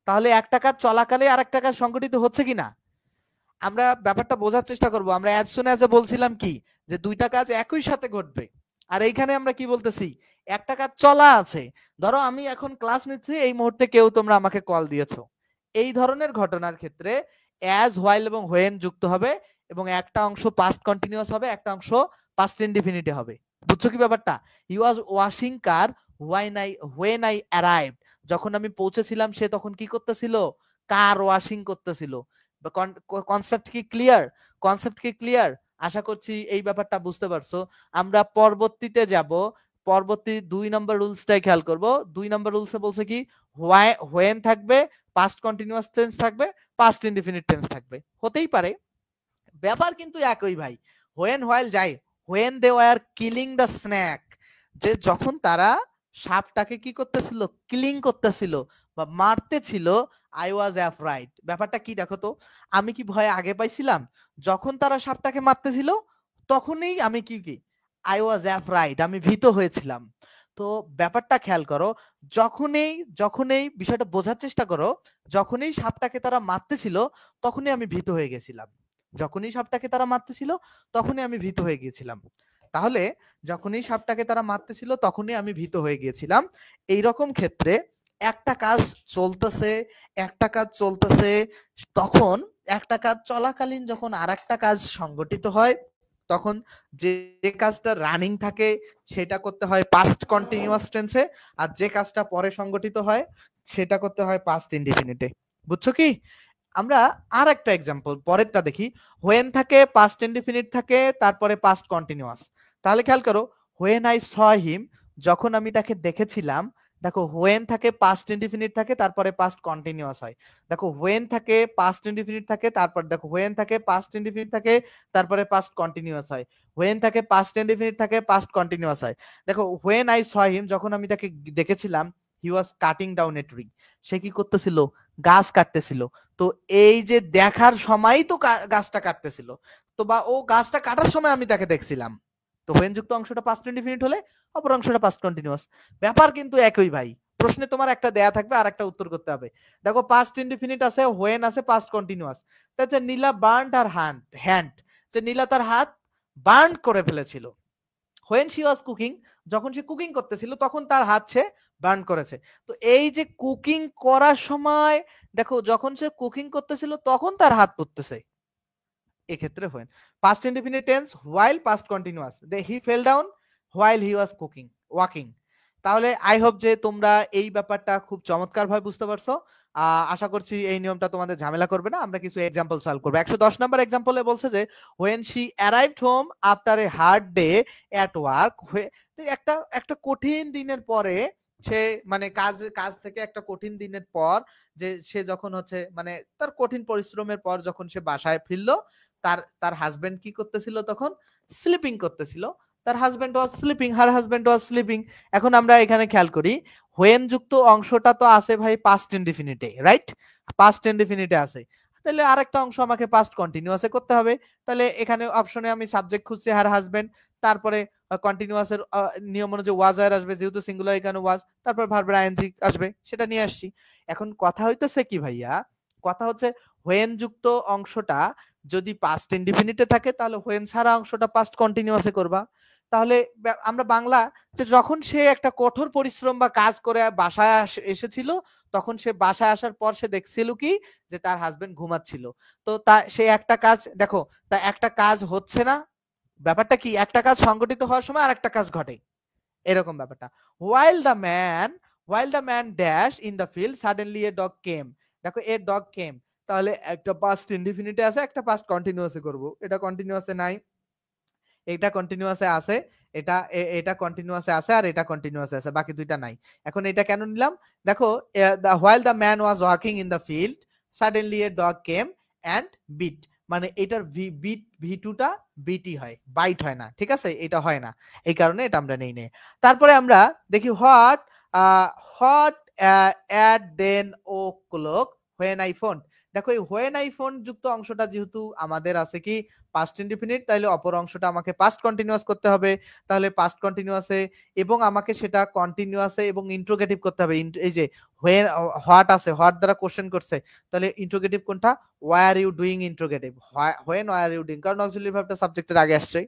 তাহলে একটা কাজ চলাকালে আর একটা কাজ সংগঠিত হচ্ছে কিনা আমরা ব্যাপারটা বোঝার চেষ্টা করব। আমরা as soon as বলছিলাম কি, যে দুইটা কাজ একই সাথে ঘটবে, আর এইখানে আমরা কি বলতেছি? একটা কাজ চলা আছে। ধরো আমি এখন ক্লাস নিচ্ছি, এই মুহূর্তে কেউ তোমরা আমাকে কল দিয়েছো। এই ধরনের ঘটনার ক্ষেত্রে as, while এবং when যুক্ত হবে, এবং একটা অংশ পাস্ট কন্টিনিউয়াস হবে, একটা অংশ পাস্ট ইনডিফিনিটে হবে। বুঝছো কি ব্যাপারটা? He was washing car when I arrived, যখন আমি পৌঁছেছিলাম সে তখন কি করতেছিল? কার ওয়াশিং করতেছিল। কনসেপ্ট কি ক্লিয়ার? কনসেপ্ট কি ক্লিয়ার? আশা করছি এই ব্যাপারটা বুঝতে পারছো। আমরা পরবর্তীতে যাব, পরবর্তী 2 নম্বর রুলসটাই খেয়াল করব। 2 নম্বর রুলসে বলছে কি, হোয়েন থাকবে, পাস্ট কন্টিনিউয়াস টেন্স থাকবে, পাস্ট ইনডিফিনিট টেন্স থাকবে। হতেই পারে, ব্যাপার কিন্তু একই ভাই। হোয়েন, হোয়াইল যাই, when they were killing the snake, যে যখন তারা সাপটাকে কি করতেছিল, কিলিং করতেছিল বা মারতেছিল, আই ওয়াজ অ্যাফ্রাইড। ব্যাপারটা কি দেখো তো, আমি কি ভয় আগে পাইছিলাম? যখন তারা সাপটাকে মারতেছিল তখনই আমি কি আই ওয়াজ অ্যাফ্রাইড, আমি ভীত হয়েছিলাম। তো ব্যাপারটা খেয়াল করো, যখনই যখনই বিষয়টা বোঝার চেষ্টা করো, যখনই সাপটাকে তারা মারতেছিল তখনই আমি ভীত হয়ে গেছিলাম। যখনই সাপটাকে তারা মারতেছিল তখনই আমি ভীত হয়ে গিয়েছিলাম। তাহলে যখনই সাপটাকে তারা মারতেছিল তখনই আমি ভীত হয়ে গিয়েছিলাম। এইরকম ক্ষেত্রে একটা কাজ চলতেছে, একটা কাজ চলতেছে, তখন একটা কাজ চলাকালীন যখন আরেকটা কাজ সংগঠিত হয়, তখন যে কাজটা রানিং থাকে সেটা করতে হয় পাস্ট কন্টিনিউয়াস টেন্সে, আর যে কাজটা পরে সংগঠিত হয় সেটা করতে হয় পাস্ট ইনডিফিনিটে। বুঝছো কি? আমরা আর একটা এক্সাম্পল পরেরটা দেখি। হোয়েন থাকে, পাস্ট ইনডিফিনিট থাকে, তারপরে পাস্ট কন্টিনিউয়াস। তাহলে খেয়াল করো, হোয়েন আই স হিম, যখন আমি তাকে দেখেছিলাম। দেখো হোয়েন থাকে, পাস্ট ইনডিফিনিট থাকে, তারপরে পাস্ট কন্টিনিউয়াস হয়। দেখো হোয়েন থাকে, পাস্ট ইনডিফিনিট থাকে, তারপর দেখো হোয়েন থাকে, পাস্ট ইনডিফিনিট থাকে, তারপরে পাস্ট কন্টিনিউয়াস হয়। হোয়েন থাকে, পাস্ট ইনডিফিনিট থাকে, পাস্ট কন্টিনিউয়াস হয়। দেখো হোয়েন আই স হিম, যখন আমি তাকে দেখেছিলাম, হি ওয়াজ কাটিং ডাউন এ ট্রি, সে কি করতেছিল, গাছ কাটতেছিল। তো এই যে দেখার সময়ই তো গাছটা কাটতেছিল, তো বা ও গাছটা কাটার সময় আমি তাকে দেখছিলাম। তো হোয়েন যুক্ত অংশটা পাস্ট ইনডিফিনিট হলে অপর অংশটা পাস্ট কন্টিনিউয়াস। ব্যাপার কিন্তু একই ভাই। প্রশ্নে তোমার একটা দেয়া থাকবে আর একটা উত্তর করতে হবে। দেখো পাস্ট ইনডিফিনিট আছে, হোয়েন আছে, পাস্ট কন্টিনিউয়াস। তাহলে নীলা বার্ন আর হ্যান্ড, যে নীলা তার হাত বার্ন করে ফেলেছিল। হোয়েন শি ওয়াজ কুকিং, যখন সে কুকিং করতেছিল তখন তার হাত সে বার্ন করেছে। তো এই যে কুকিং করার সময়, দেখো যখন সে কুকিং করতেছিল তখন তার হাত পুড়তেছে, এক্ষেত্রে when. Past indefinite tense while, past continuous, he fail down while he was cooking, walking. তাহলে আই হোপ যে তোমরা এই ব্যাপারটা খুব চমৎকার ভাবে বুঝতে পারছো। আশা করছি এই নিয়মটা তোমাদের ঝামেলা করবে না। আমরা কিছু এক্সাম্পল সলভ করবো। 110 নম্বর এক্সাম্পলে বলছে যে when she arrived home after a hard day at work, একটা একটা কঠিন দিনের পরে সে, মানে কাজ কাজ থেকে একটা কঠিন দিনের পর, যে সে যখন হচ্ছে মানে তার কঠিন পরিশ্রমের পর যখন সে বাসায় ফিরলো, তার তার হাজবেন্ড কি করতেছিল তখন, স্লিপিং করতেছিল। তার husband was sleeping, her husband was sleeping. এখন আমরা এখানে খেয়াল করি, হোয়েন যুক্ত অংশটা তো আছে ভাই পাস্ট ইনডিফিনিটে, রাইট? পাস্ট ইনডিফিনিটে আছে। তাহলে আরেকটা অংশ আমাকে পাস্ট কন্টিনিউয়াসে করতে হবে। তাহলে এখানে অপশনে আমি সাবজেক্ট খুঁজছি হার হাজবেন্ড, তারপরে কন্টিনিউয়াসের নিয়ম অনুযায়ী ওয়াজ আর আসবে, যেহেতু সিঙ্গুলার এখানে ওয়াজ, তারপর ভার্বের আইএনজি আসবে, সেটা নিয়ে আসছি। এখন কথা হইতেছে কি ভাইয়া, কথা হচ্ছে হোয়েন যুক্ত অংশটা যদি পাস্ট ইনডিফিনিটে থাকে তাহলে হোয়েন ছাড়া অংশটা পাস্ট কন্টিনিউয়াসে করবা। তাহলে আমরা বাংলা, যে যখন সে একটা কঠোর পরিশ্রম বা কাজ করে বাসায় এসেছিল, তখন সে বাসায় আসার পর সে দেখছিল কি, যে তার হাজবেন্ড ঘুমাচ্ছিল। তো তা সে একটা কাজ দেখো, তা একটা কাজ হচ্ছে না, ব্যাপারটা কি, একটা কাজ সংগঠিত হওয়ার সময় আর একটা কাজ ঘটে, এরকম ব্যাপারটা। while the man while the man dash in the field suddenly a dog came, দেখো এ ডগ কেম, তাহলে একটা পাস্ট ইনডিফিনিটে আছে, একটা পাস্ট কন্টিনিউয়াসে করব। এটা কন্টিনিউয়াসে নাই, এটা কন্টিনিউয়াসে আছে, এটা কন্টিনিউয়াসে আছে, আর এটা কন্টিনিউয়াসে আছে, বাকি দুইটা নাই। এখন এটা কেন নিলাম, দেখো while the man was walking in the field suddenly a dog came and bit, মানে এটার ভি2টা বিটি হয়, বাইট হয় না, ঠিক আছে, এটা হয় না, এই কারণে এটা আমরা নেই নেই। তারপরে আমরা দেখি what at then o'clock when I phone. দেখো এই হোয়েন আই ফোন যুক্ত অংশটা যেহেতু আমাদের আছে কি পাস্ট ইনডিফিনিট, তাহলে অপর অংশটা আমাকে পাস্ট কন্টিনিউয়াস করতে হবে। তাহলে পাস্ট কন্টিনিউয়াসে এবং আমাকে সেটা কন্টিনিউয়াসে এবং ইন্ট্রোগেটিভ করতে হবে। এই যে হোয়েন, হোয়াট আছে, হোয়াট দ্বারা কোশ্চেন করছে, তাহলে ইন্ট্রোগেটিভ কোনটা, why are you doing interrogative, when why are you doing, কারণ অক্সিলারি ভার্বটা সাবজেক্টের আগে আসছে।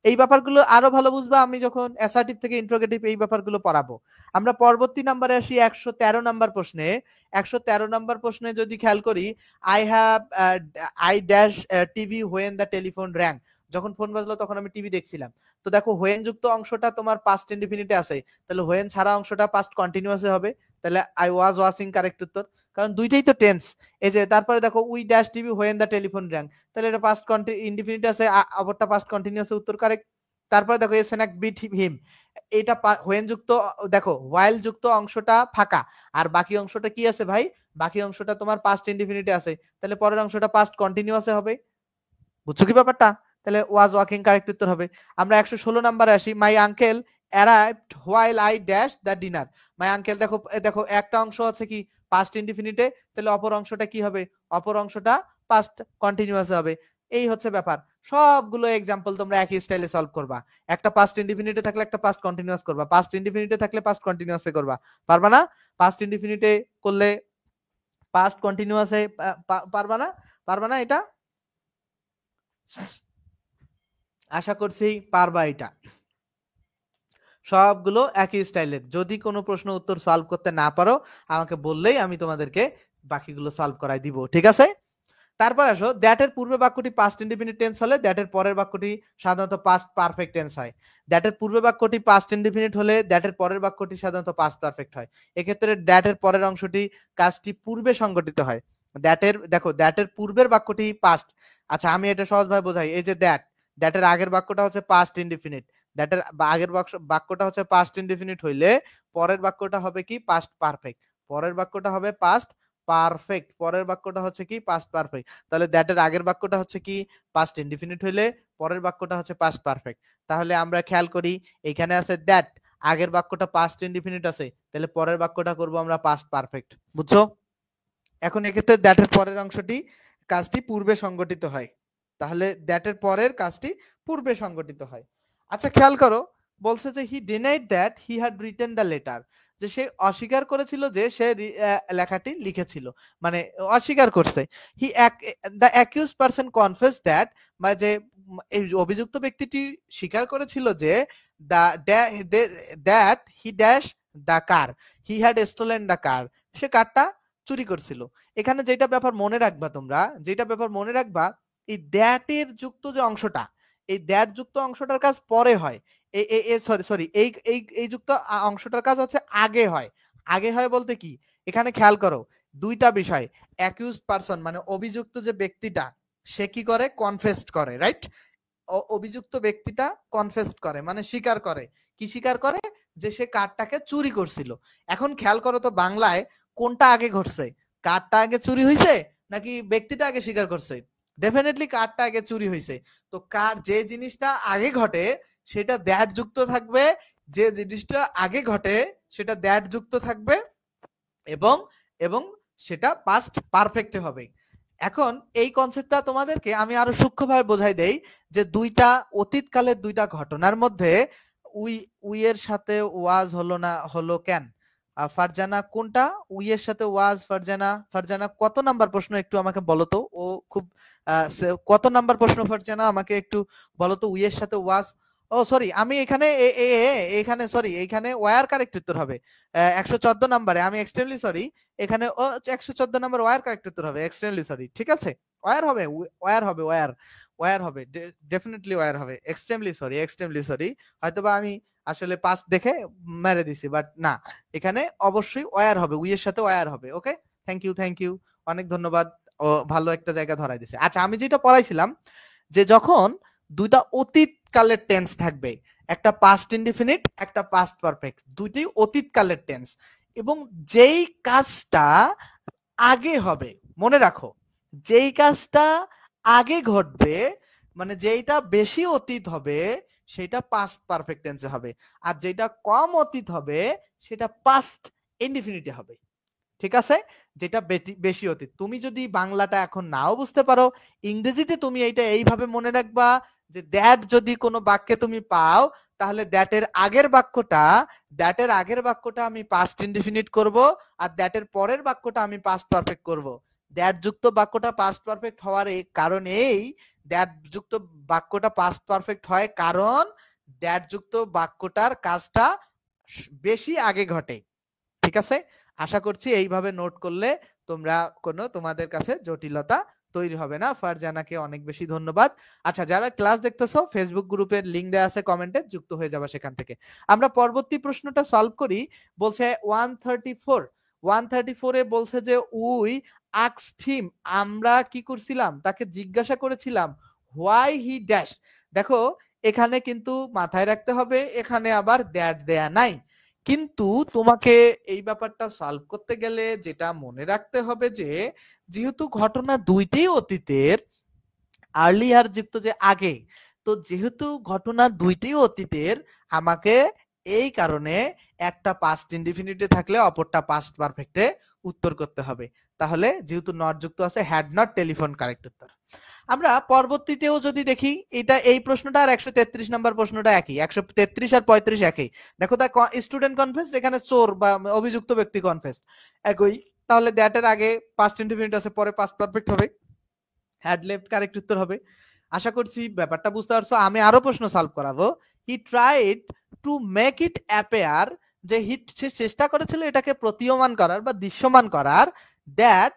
এই ব্যাপারগুলো আরো ভালো বুঝবা আমি যখন অ্যাসার্টিভ থেকে ইন্ট্রোগেটিভ এই ব্যাপারগুলো পড়াবো। আমরা পরবর্তী নাম্বারে আসি 113 নাম্বার প্রশ্নে। 113 নাম্বার প্রশ্নে যদি খেয়াল করি, I have I dash TV when the telephone rang, যখন ফোন বাজলো তখন আমি টিভি দেখছিলাম। তো দেখো হোয়েন যুক্ত অংশটা তোমার পাস্ট ইনডিফিনিটে আছে, তাহলে হোয়েন ছাড়া অংশটা পাস্ট কন্টিনিউয়াসে হবে। তাহলে আই ওয়াজ ওয়াচিং কারেক্ট উত্তর, কারণ দুইটাই তো টেন্স। এই যে তারপরে দেখো we dash TV when the telephone rang, তাহলে এটা পাস্ট ইনডিফিনিট আছে, অপরটা পাস্ট কন্টিনিউয়াস, উত্তর কারেক্ট। তারপরে দেখো এসএনএক বিট হিম, এটা হোয়েন যুক্ত, দেখো হোয়াইল যুক্ত অংশটা ফাঁকা, আর বাকি অংশটা কি আছে ভাই, বাকি অংশটা তোমার পাস্ট ইনডিফিনিটে আছে, তাহলে পরের অংশটা পাস্ট কন্টিনিউয়াসে হবে। বুঝছো কি ব্যাপারটা? তাহলে ওয়াজ ওয়াকিং কারেক্ট উত্তর হবে। আমরা 116 নম্বরে আসি, my uncle arrived while I dashed the dinner. My uncle, দেখো দেখো একটা অংশ আছে কি পাস্ট ইনডিফিনিটে, তাহলে অপর অংশটা কি হবে? অপর অংশটা পাস্ট কন্টিনিউয়াস হবে। এই হচ্ছে ব্যাপার। সবগুলো এক্সাম্পল তোমরা একই স্টাইলে সলভ করবা। একটা পাস্ট ইনডিফিনিটে থাকলে একটা পাস্ট কন্টিনিউয়াস করবা, পাস্ট ইনডিফিনিটে থাকলে পাস্ট কন্টিনিউয়াসে করবা। পারবা না? পাস্ট ইনডিফিনিটে করলে পাস্ট কন্টিনিউয়াসে পারবা না? পারবা না এটা? আশা করছি পারবা এটা। সবগুলো একই স্টাইলের। যদি কোনো প্রশ্ন উত্তর সলভ করতে না পারো আমাকে বললেই আমি তোমাদেরকে বাকিগুলো সলভ করাই দিব, ঠিক আছে? তারপর আসো, দ্যাট এর পূর্বে বাক্যটি পাস্ট ইনডিফিনিট টেন্স হলে দ্যাট এর পরের বাক্যটি সাধারণত পাস্ট পারফেক্ট টেন্স হয়। দ্যাট এর পূর্বে বাক্যটি পাস্ট ইনডিফিনিট হলে দ্যাট এর পরের বাক্যটি সাধারণত পাস্ট পারফেক্ট হয়। এক্ষেত্রে দ্যাট এর পরের অংশটি কাজটি পূর্বে সংঘটিত হয়। দ্যাট এর দেখো, দ্যাট এর পূর্বের বাক্যটি পাস্ট। আচ্ছা আমি এটা সহজভাবে বোঝাই। এই যে দ্যাট, দ্যাট এর আগের বাক্যটা হচ্ছে পাস্ট ইনডিফিনিট। দ্যাট এর আগের বাক্যটা হচ্ছে পাস্ট ইনডিফিনিট হইলে পরের বাক্যটা হবে কি পাস্ট পারফেক্ট। পরের বাক্যটা হবে পাস্ট পারফেক্ট। পরের বাক্যটা হচ্ছে কি পাস্ট পারফেক্ট। তাহলে দ্যাট এর আগের বাক্যটা হচ্ছে কি পাস্ট ইনডিফিনিট হইলে পরের বাক্যটা হচ্ছে পাস্ট পারফেক্ট। তাহলে আমরা খেয়াল করি, এখানে আছে দ্যাট, আগের বাক্যটা পাস্ট ইনডিফিনিট আছে, তাহলে পরের বাক্যটা করব আমরা পাস্ট পারফেক্ট। বুঝছো? এখন এক্ষেত্রে দ্যাট এর পরের অংশটি কাজটি পূর্বে সংঘটিত হয়। তাহলে দ্যাট এর পরের কাজটি পূর্বে সংঘটিত হয়। আচ্ছা খেয়াল করো, বলছে যে he denied that he had written the letter, যে সে অস্বীকার করেছিল যে সে লেখাটি লিখেছিল, মানে অস্বীকার করছে। He the accused person confess that, মানে যে এই অভিযুক্ত ব্যক্তিটি স্বীকার করেছিল যে that he dash the car, he had stolen the car, সে কারটা চুরি করছিল। এখানে যেটা ব্যাপার মনে রাখবা তোমরা, যেটা ব্যাপার মনে রাখবা, এই দ্যাট এর যুক্ত যে অংশটা, এই দ্যাট যুক্ত অংশটার কাজ পরে হয়। সরি সরি, এই এই এই যুক্ত অংশটার কাজ হচ্ছে আগে হয়। আগে হয় বলতে কি, এখানে খেয়াল করো দুইটা বিষয়। অ্যাকিউজড পারসন মানে অভিযুক্ত যে ব্যক্তিটা, সে কি করে? কনফেসড করে, রাইট? অভিযুক্ত ব্যক্তিটা কনফেসড করে মানে স্বীকার করে। কি স্বীকার করে? যে সে কার্ডটাকে চুরি করছিল। এখন খেয়াল করো তো বাংলায় কোনটা আগে ঘটছে? কার্ডটা আগে চুরি হয়েছে নাকি ব্যক্তিটা আগে স্বীকার করছে? ডেফিনেটলি কার্ডটা আগে চুরি হয়েছে। তো কার যে জিনিসটা আগে ঘটে সেটা দ্যাট যুক্ত থাকবে, যে জিনিসটা আগে ঘটে সেটা দ্যাট যুক্ত থাকবে, এবং এবং সেটা পাস্ট পারফেক্টে হবে। এখন এই কনসেপ্টটা তোমাদেরকে আমি আরো সূক্ষ্মভাবে বোঝাই দেই, যে দুইটা অতীতকালের দুইটা ঘটনার মধ্যে উই উই এর সাথে ওয়াজ হলো না, হলো কেন? ফারজানা কোনটা? উই এর সাথে ওয়াজ। ফারজানা, ফারজানা কত নাম্বার প্রশ্ন একটু আমাকে বলো তো। ও খুব কত নাম্বার প্রশ্ন ফারজানা আমাকে একটু বলো তো। উই এর সাথে ওয়াজ, ও সরি আমি এখানে এখানে সরি, এখানে ওয়ার কারেক্ট উত্তর হবে 114 নাম্বারে। আমি এক্সট্রিমলি সরি, এখানে ও 114 নাম্বার ওয়ার কারেক্ট উত্তর হবে। এক্সট্রিমলি সরি, ঠিক আছে? ওয়ার হবে, ওয়ার হবে, ওয়ার ওয়ার হবে, ডেফিনেটলি ওয়ার হবে। Extremely sorry, extremely sorry. হয়তোবা আমি আসলে পাস দেখে মেরে দিছি, বাট না, এখানে অবশ্যই ওয়ার হবে, উই এর সাথে ওয়ার হবে। ওকে, থ্যাংক ইউ, থ্যাংক ইউ, অনেক ধন্যবাদ। ও ভালো একটা জায়গা ধরাই দিছে। আচ্ছা আমি যেটা পড়াইছিলাম, যে যখন দুইটা অতীত কালের টেন্স থাকবে, একটা পাস্ট ইনডিফিনিট একটা পাস্ট পারফেক্ট, দুইটাই অতীত কালের টেন্স, এবং যেই কাজটা আগে হবে, মনে রাখো, যেই কাজটা আগে ঘটবে মানে যেইটা বেশি অতীত হবে সেটা পাস্ট পারফেক্ট টেন্সে হবে, আর যেটা কম অতীত হবে সেটা পাস্ট ইনডিফিনিটে হবে। ঠিক আছে? যেটা বেশি অতীত। তুমি যদি বাংলাটা এখন নাও বুঝতে পারো, ইংরেজিতে তুমি এইটা এইভাবে মনে রাখবা, যে দ্যাট যদি কোনো বাক্যে তুমি পাও, তাহলে দ্যাটের আগের বাক্যটা আমি পাস্ট ইনডিফিনিট করব, আর দ্যাটের পরের বাক্যটা আমি পাস্ট পারফেক্ট করব। দ্যাট যুক্ত বাক্যটা পাস্ট পারফেক্ট হওয়ার কারণ এই, দ্যাট যুক্ত বাক্যটা পাস্ট পারফেক্ট হয় কারণ দ্যাট যুক্ত বাক্যটার কাজটা বেশি আগে ঘটে। ঠিক আছে? আশা করছি এইভাবে নোট করলে তোমরা কোনো তোমাদের কাছে জটিলতা তৈরি হবে না। ফারজানাকে অনেক বেশি ধন্যবাদ। আচ্ছা যারা ক্লাস দেখতেছো, ফেসবুক গ্রুপের লিংক দেওয়া আছে কমেন্টে, যুক্ত হয়ে যাবে সেখান থেকে। আমরা পরবর্তী প্রশ্নটা সলভ করি। বলছে 134 এ বলছে যে উই আস্কড হিম, আমরা কি করছিলাম? তাকে জিজ্ঞাসা করেছিলাম হোয়াই হি ড্যাশ। দেখো এখানে কিন্তু মাথায় রাখতে হবে, এখানে আবার দ্যাট দেয়া নাই, কিন্তু তোমাকে এই ব্যাপারটা সলভ করতে গেলে যেটা মনে রাখতে হবে, যে যেহেতু ঘটনা দুইটাই অতীতের, আর্লিয়ার যুক্ত যে আগে, তো যেহেতু ঘটনা দুইটাই অতীতের, আমাকে এই কারণে একটা পাস্ট ইনডিফিনিটে থাকলে অপরটা পাস্ট পারফেক্টে উত্তর করতে হবে। তাহলে যেহেতু নট যুক্ত আছে হ্যাড নট টেলিফোন কারেক্ট উত্তর। আমরা পরবর্তীতেও যদি দেখি এটা এই প্রশ্নটা আর 133 নম্বর প্রশ্নটা একই, 133 আর 35 একই। দেখো দা স্টুডেন্ট কনফেস, এখানে চোর বা অভিযুক্ত ব্যক্তি কনফেস একই। তাহলে দ্যাটের আগে পাস্ট ইনডিফিনিট আছে, পরে পাস্ট পারফেক্ট হবে, হ্যাড লেফট কারেক্ট উত্তর হবে। আশা করছি ব্যাপারটা বুঝতে পারছো। আমি আরো প্রশ্ন সলভ করাবো। He tried to make it appear, যে সে চেষ্টা করেছিল এটাকে প্রতীয়মান করার বা দৃশ্যমান করার, দ্যাট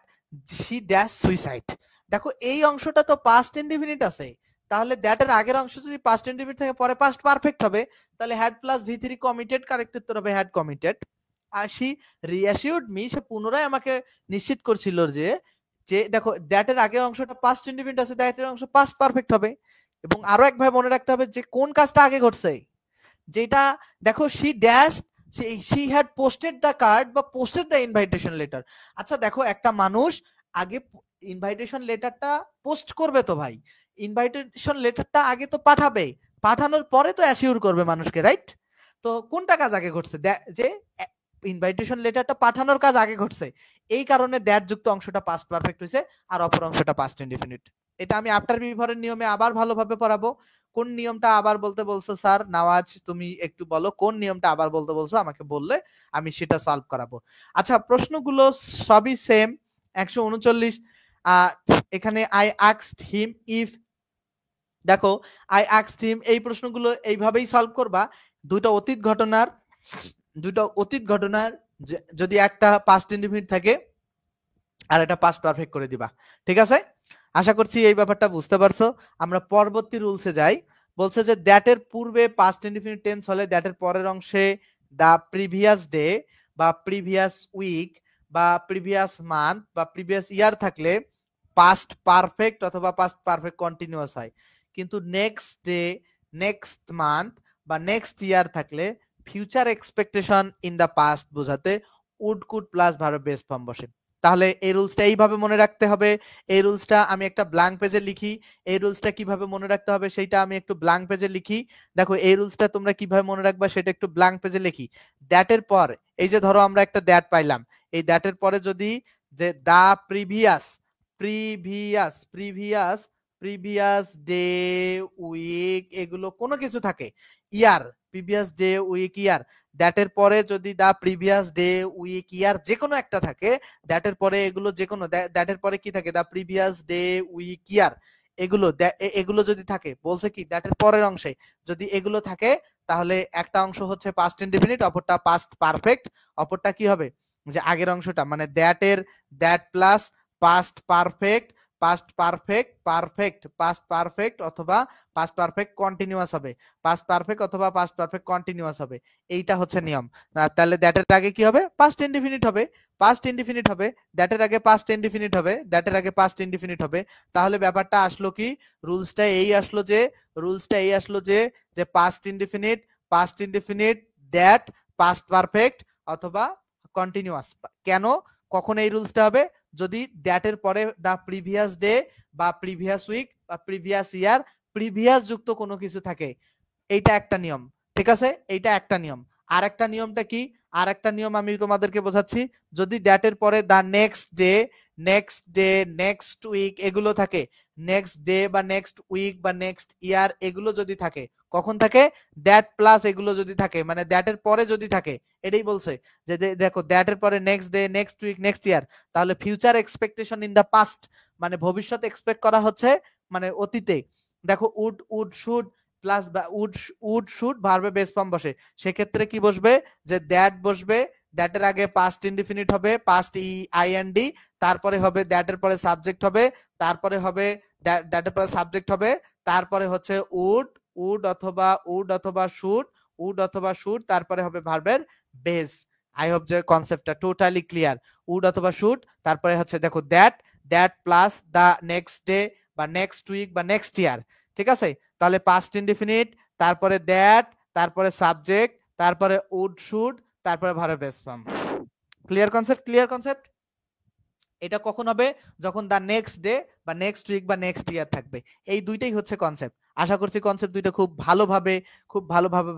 শি ড্যাশ সুইসাইড। দেখো এই অংশটা তো পাস্ট ইনডিফিনিট আছে, তাহলে দ্যাটের আগের অংশ যদি পাস্ট ইনডিফিনিট থাকে পরে পাস্ট পারফেক্ট হবে, তাহলে had plus V3 committed correct উত্তর হবে হ্যাড কমিটেড। আর শি রিঅ্যাসিওরড মি, সে পুনরায় আমাকে নিশ্চিত করছিল যে যে দেখো দ্যাটের আগের অংশটা পাস্ট ইনডিফিনিট আছে, দ্যাটের অংশ পাস্ট পারফেক্ট হবে। এবং আরো এক ভাই মনে রাখতে হবে যে কোন কাজটা আগে ঘটছে, যেটা দেখো she dash, she had posted the card বা পোস্টেড দ্য ইনভাইটেশন লেটার। আচ্ছা দেখো একটা মানুষ আগে ইনভাইটেশন লেটারটা পোস্ট করবে তো ভাই, ইনভাইটেশন লেটারটা আগে তো পাঠাবে, পাঠানোর পরে তো অ্যাসিওর করবে মানুষকে, রাইট? তো কোনটা কাজ আগে ঘটছে, যে ইনভাইটেশন লেটারটা পাঠানোর কাজ আগে ঘটছে, এই কারণে দ্যাট যুক্ত অংশটা পাস্ট পারফেক্ট হয়েছে আর অপর অংশটা পাস্ট ইনডিফিনিট। এটা আমি আফটার বিফোরের নিয়মে আবার ভালোভাবে পড়াবো। কোন নিয়মটা আবার বলতে বলছো স্যার নওয়াজ, তুমি একটু বলো কোন নিয়মটা আবার বলতে বলছো, আমাকে বললে আমি সেটা সলভ করাবো। আচ্ছা প্রশ্নগুলো সবই সেম। 139 এখানে আই আস্কড হিম ইফ, দেখো আই আস্কড হিম, এই প্রশ্নগুলো এইভাবেই সলভ করবা। দুটো অতীত ঘটনার যদি একটা পাস্ট ইনডিফিনিট থাকে আর এটা পাস্ট পারফেক্ট করে দিবা, ঠিক আছে? আশা করছি এই ব্যাপারটা বুঝতে পারছো। আমরা পরবর্তী রুলসে যাই। বলছে যে দ্যাটের পূর্বে পাস্ট ইনডিফিনিট টেন্স হলে দ্যাটের পরের অংশে দা প্রিভিয়াস ডে বা প্রিভিয়াস উইক বা প্রিভিয়াস মান্থ বা প্রিভিয়াস ইয়ার থাকলে পাস্ট পারফেক্ট অথবা পাস্ট পারফেক্ট কন্টিনিউয়াস হয়। কিন্তু নেক্সট ডে, নেক্সট মান্থ বা নেক্সট ইয়ার থাকলে future expectation in the past বোঝাতে would could plus verb base form বসে। তাহলে এই রুলসটা এইভাবে মনে রাখতে হবে। এই রুলসটা আমি একটা ব্ল্যাঙ্ক পেজে লিখি। এই রুলসটা কিভাবে মনে রাখতে হবে সেটা আমি একটু ব্ল্যাঙ্ক পেজে লিখি। দেখো এই রুলসটা তোমরা কিভাবে মনে রাখবা সেটা একটু ব্ল্যাঙ্ক পেজে লিখি। দ্যাটের পর এই যে ধরো আমরা একটা দ্যাট পাইলাম, এই দ্যাটের পরে যদি যে the previous previous previous previous day week এগুলো কোনো কিছু থাকে, year previous day week year, দ্যাটের পরে যদি the previous day week year যে কোনো একটা থাকে, দ্যাটের পরে এগুলো যে কোনো, দ্যাটের পরে কি থাকে দা প্রিভিয়াস ডে উইক ইয়ার, এগুলো যদি থাকে, বলছে কি দ্যাটের পরের অংশে যদি এগুলো থাকে তাহলে একটা অংশ হচ্ছে পাস্ট ইনডিফিনিট, অপরটা পাস্ট পারফেক্ট, অপরটা কি হবে যে আগের অংশটা মানে that plus past perfect, past perfect perfect past perfect অথবা পাস্ট পারফেক্ট কন্টিনিউয়াস হবে, পাস্ট পারফেক্ট অথবা পাস্ট পারফেক্ট কন্টিনিউয়াস হবে। এইটা হচ্ছে নিয়ম। তাহলে দ্যাটের আগে কি হবে পাস্ট ইনডিফিনিট হবে, পাস্ট ইনডিফিনিট হবে, দ্যাটের আগে পাস্ট ইনডিফিনিট হবে, দ্যাটের আগে পাস্ট ইনডিফিনিট হবে। তাহলে ব্যাপারটা আসলো কি, রুলসটা এই আসলো যে যে past indefinite that past perfect অথবা কন্টিনিউয়াস। কেন কখন এই রুলসটা হবে, যদি দ্যাটের পরে দা প্রিভিয়াস ডে বা প্রিভিয়াস উইক বা প্রিভিয়াস ইয়ার প্রিভিয়াস যুক্ত কোনো কিছু থাকে, এইটা একটা নিয়ম, ঠিক আছে? এইটা একটা নিয়ম। আর একটা নিয়মটা কি, আর একটা নিয়ম আমি তোমাদেরকে বোঝাচ্ছি। যদি দ্যাটের পরে দা নেক্সট ডে নেক্সট উইক এগুলো থাকে, নেক্সট ডে বা নেক্সট উইক বা নেক্সট ইয়ার এগুলো যদি থাকে, কখন থাকে দ্যাট প্লাস এগুলো যদি থাকে, মানে দ্যাটের পরে যদি থাকে, এটাই বলছে যে দেখো দ্যাটের পরে next day next week next year, তাহলে future expectation in the past মানে ভবিষ্যৎ এক্সপেক্ট করা হচ্ছে মানে অতীতে। দেখো would should plus would should ভার্বে বেস ফর্ম বসে, সেক্ষেত্রে কি বসবে যে দ্যাট বসবে, দ্যাটের আগে পাস্ট ইনডিফিনিট হবে পাস্ট আইএনডি, তারপরে হবে দ্যাটের পরে সাবজেক্ট হবে, তারপরে হবে দ্যাটের পরে সাবজেক্ট হবে, তারপরে হচ্ছে উড অথবা শুড তারপরে হবে ভার্বের বেস। আই হোপ যে কনসেপ্টটা টোটালি ক্লিয়ার। উড অথবা শুড তারপরে হচ্ছে দেখো that plus the next day বা নেক্সট উইক বা নেক্সট ইয়ার, ঠিক আছে? তাহলে পাস্ট ইনডিফিনিট তারপরে দ্যাট তারপরে সাবজেক্ট তারপরে উড শুড তারপরে verb base form. Clear concept? এটা কখন হবে? যখন দ্য নেক্সট ডে বা নেক্সট উইক বা নেক্সট ইয়ার থাকবে। এই দুইটাই হচ্ছে কনসেপ্ট। আশা করছি কনসেপ্ট দুইটা খুব ভালোভাবে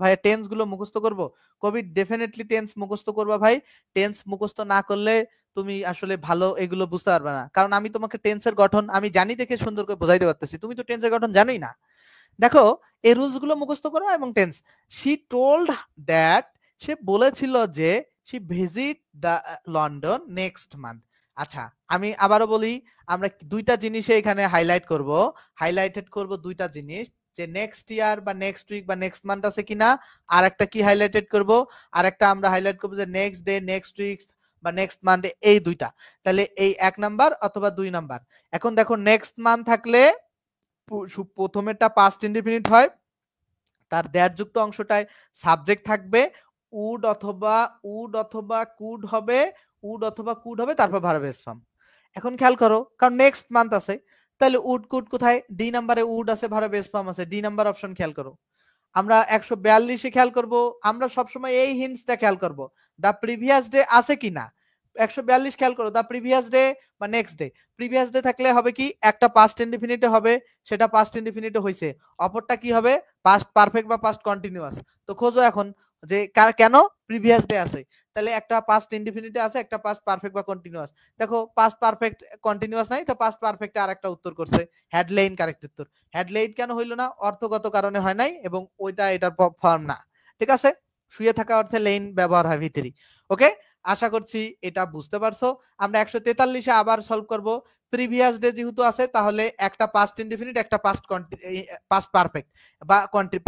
ভাই টেন্স গুলো মুখস্থ করব। কবি ডেফিনেটলি টেন্স মুখস্থ করবা ভাই। টেন্স মুখস্থ না করলে তুমি আসলে ভালো এগুলো বুঝতে পারবে না। কারণ আমি তোমাকে টেন্সের গঠন আমি জানি দেখে সুন্দর করে বোঝাইতে পারতেছি। তুমি তো টেন্সের গঠন জানোই না। দেখো এই রুলস গুলো মুখস্থ করো এবং টেন্স। শি টোল্ড দ্যাট, সে বলেছিল যে she visit the London next month. আচ্ছা আমি আবারও বলি, আমরা দুইটা জিনিসে এখানে হাইলাইটেড করব দুইটা জিনিস, যে নেক্সট ইয়ার বা নেক্সট উইক বা নেক্সট মান্থ আছে কিনা, আর একটা কি হাইলাইটেড করব, আর একটা আমরা হাইলাইট করব যে নেক্সট ডে নেক্সট উইক বা নেক্সট মান্থ, এই দুইটা। তাহলে এই 1 নাম্বার অথবা 2 নাম্বার। এখন দেখো নেক্সট মান্থ থাকলে প্রথমেরটা পাস্ট ইনডিফিনিট হয়, তার দ্যাট যুক্ত অংশটায় সাবজেক্ট থাকবে, উড অথবা কুড হবে তারপর ভার্ব বেস ফর্ম। এখন খেয়াল করো, কারণ নেক্সট মান্থ আছে, তাহলে উড কুড কোথায়? ডি নাম্বারে উড আছে, ভার্ব বেস ফর্ম আছে, ডি নাম্বার অপশন খেয়াল করো। আমরা 142 খেয়াল করব, আমরা সবসময় এই হিন্টসটা খেয়াল করব, দা প্রিভিয়াস ডে আছে কিনা। 142 খেয়াল করো, দা প্রিভিয়াস ডে বা নেক্সট ডে। প্রিভিয়াস ডে থাকলে হবে কি, একটা পাস্ট ইনডিফিনিটে হবে, সেটা পাস্ট ইনডিফিনিটে হইছে, অপরটা কি হবে? পাস্ট পারফেক্ট বা পাস্ট কন্টিনিউয়াস। তো খোঁজো এখন যে কেন প্রিভিয়াস ডে আছে, তাহলে একটা পাস্ট ইনডিফিনিটে আছে, একটা পাস্ট পারফেক্ট বা কন্টিনিউয়াস। দেখো পাস্ট পারফেক্ট কন্টিনিউয়াস নাই, তো পাস্ট পারফেক্টে আরেকটা উত্তর করছে, হেডলাইন কারেক্ট উত্তর। হেডলাইন কেন হইলো না? অর্থগত কারণে হয় নাই, এবং ওইটা এটার ফর্ম না। ঠিক আছে, শুয়ে থাকা অর্থে লেইন ব্যবহার হয় ভিতরি। ওকে, আশা করছি এটা বুঝতে পারছো। আমরা 143-এ আবার সলভ করব। প্রিভিয়াস ডে যেহেতু আছে, তাহলে একটা পাস্ট ইনডিফিনিট, একটা পাস্ট পারফেক্ট বা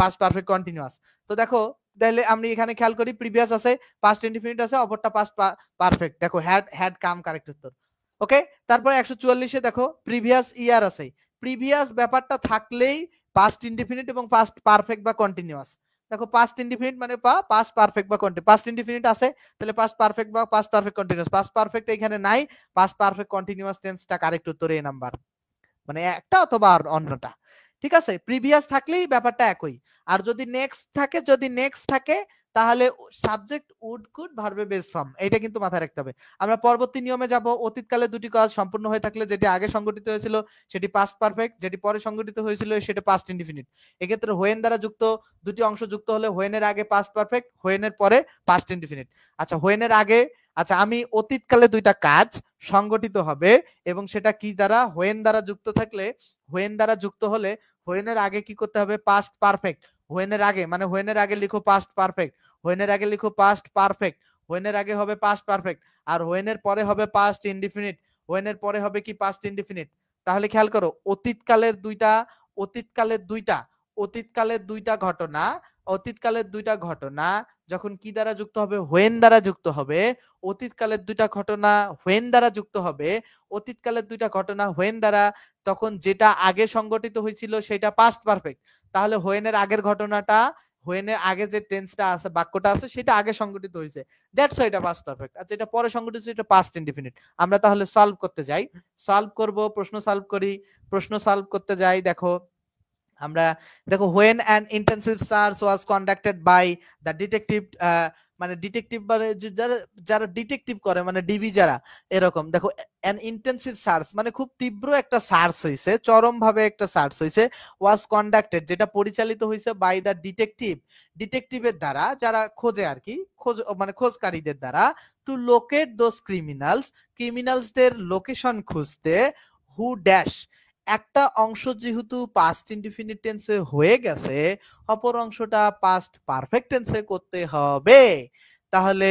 পাস্ট পারফেক্ট কন্টিনিউয়াস। তো দেখো, তাহলে আমি এখানে খেয়াল করি, প্রিভিয়াস আছে, পাস্ট ইনডিফিনিট আছে, অপরটা পাস্ট পারফেক্ট। দেখো হ্যাড কাম কারেক্ট উত্তর। ওকে, তারপরে 144-এ দেখো প্রিভিয়াস ইয়ার আছে। প্রিভিয়াস ব্যাপারটা থাকলেই পাস্ট ইনডিফিনিট এবং পাস্ট পারফেক্ট বা কন্টিনিউয়াস। দেখো পাস্ট ইনডিফিনিট মানে পাস্ট পারফেক্ট বা কন্টিনিউয়াস, পাস্ট ইনডিফিনিট আছে, তাহলে পাস্ট পারফেক্ট বা past perfect continuous. Past perfect এখানে নাই, পাস্ট পারফেক্ট কন্টিনিউয়াস টেন্সটা কারেক্ট উত্তর, এই নাম্বার, মানে একটা অথবা অন্যটা। ঠিক আছে, প্রিভিয়াস থাকলেই ব্যাপারটা একই। আর যদি নেক্সট থাকে তাহলে সাবজেক্ট উড কুড ভার্বে বেস ফর্ম, এটা কিন্তু মাথায় রাখতে হবে। আমরা পরবর্তী নিয়মে যাব। অতীতকালে দুটি কাজ সম্পূর্ণ হয়ে থাকলে যেটি আগে সংগঠিত হয়েছিল সেটি পাস্ট পারফেক্ট, যেটি পরে সংগঠিত হয়েছিল সেটা পাস্ট ইনডিফিনিট। এক্ষেত্রে হোয়েন দ্বারা যুক্ত দুটি অংশ যুক্ত হলে হোয়েনের আগে পাস্ট পারফেক্ট, হোয়েনের পরে পাস্ট ইনডিফিনিট। আচ্ছা হোয়েনের আগে, আচ্ছা আমি অতীতকালে দুইটা কাজ সংগঠিত হবে, এবং সেটা কি দ্বারা? হোয়েন দ্বারা যুক্ত থাকলে, হোয়েন দ্বারা যুক্ত হলে হোয়েনের আগে কি করতে হবে? Past perfect. হোয়েনের আগে মানে হোয়েনের আগে লিখো পাস্ট পারফেক্ট, হোয়েনের আগে লিখো পাস্ট পারফেক্ট, হোয়েনের আগে হবে পাস্ট পারফেক্ট, আর হোয়েনের পরে হবে পাস্ট ইনডিফিনিট। হোয়েনের পরে হবে কি? Past indefinite. তাহলে খেয়াল করো, অতীতকালের দুইটা ঘটনা যখন কি দ্বারা যুক্ত হবে? হোয়েন দ্বারা যুক্ত হবে। অতীতকালের দুইটা ঘটনা হোয়েন দ্বারা যুক্ত হবে, অতীতকালের দুইটা ঘটনা হোয়েন দ্বারা, তখন যেটা আগে সংগঠিত হয়েছিল সেটা পাস্ট পারফেক্ট। তাহলে হোয়েনের আগের ঘটনাটা, হোয়েনের আগে যে টেন্সটা আছে, বাক্যটা আছে, সেটা আগে সংগঠিত হয়েছে, দ্যাটস এটা পাস্ট পারফেক্ট। আর যেটা পরে সংগঠিত হয়েছে এটা পাস্ট ইনডিফিনিট। আমরা তাহলে সলভ করতে যাই, প্রশ্ন সলভ করতে যাই। আমরা দেখো when an intensive search was conducted by the detective, মানে ডিটেকটিভ মানে যারা ডিটেকটিভ করে, মানে ডিবি যারা, এরকম। দেখো অ্যান ইন্টেন্সিভ সার্চ মানে খুব তীব্র একটা সার্চ হয়েছে, চরম ভাবে একটা সার্চ হয়েছে। ওয়াজ কন্ডাক্টেড যেটা পরিচালিত হয়েছে বাই দ্য ডিটেকটিভের দ্বারা, যারা খোঁজে আর কি, মানে খোঁজকারীদের দ্বারা, টু লোকেট দোজ ক্রিমিনালসদের লোকেশন খুঁজতে, হু ড্যাশ, একটা অংশ যেহেতু পাস্ট ইনডিফিনিট টেন্সে হয়ে গেছে, অপর অংশটা পাস্ট পারফেক্ট টেন্সে করতে হবে। তাহলে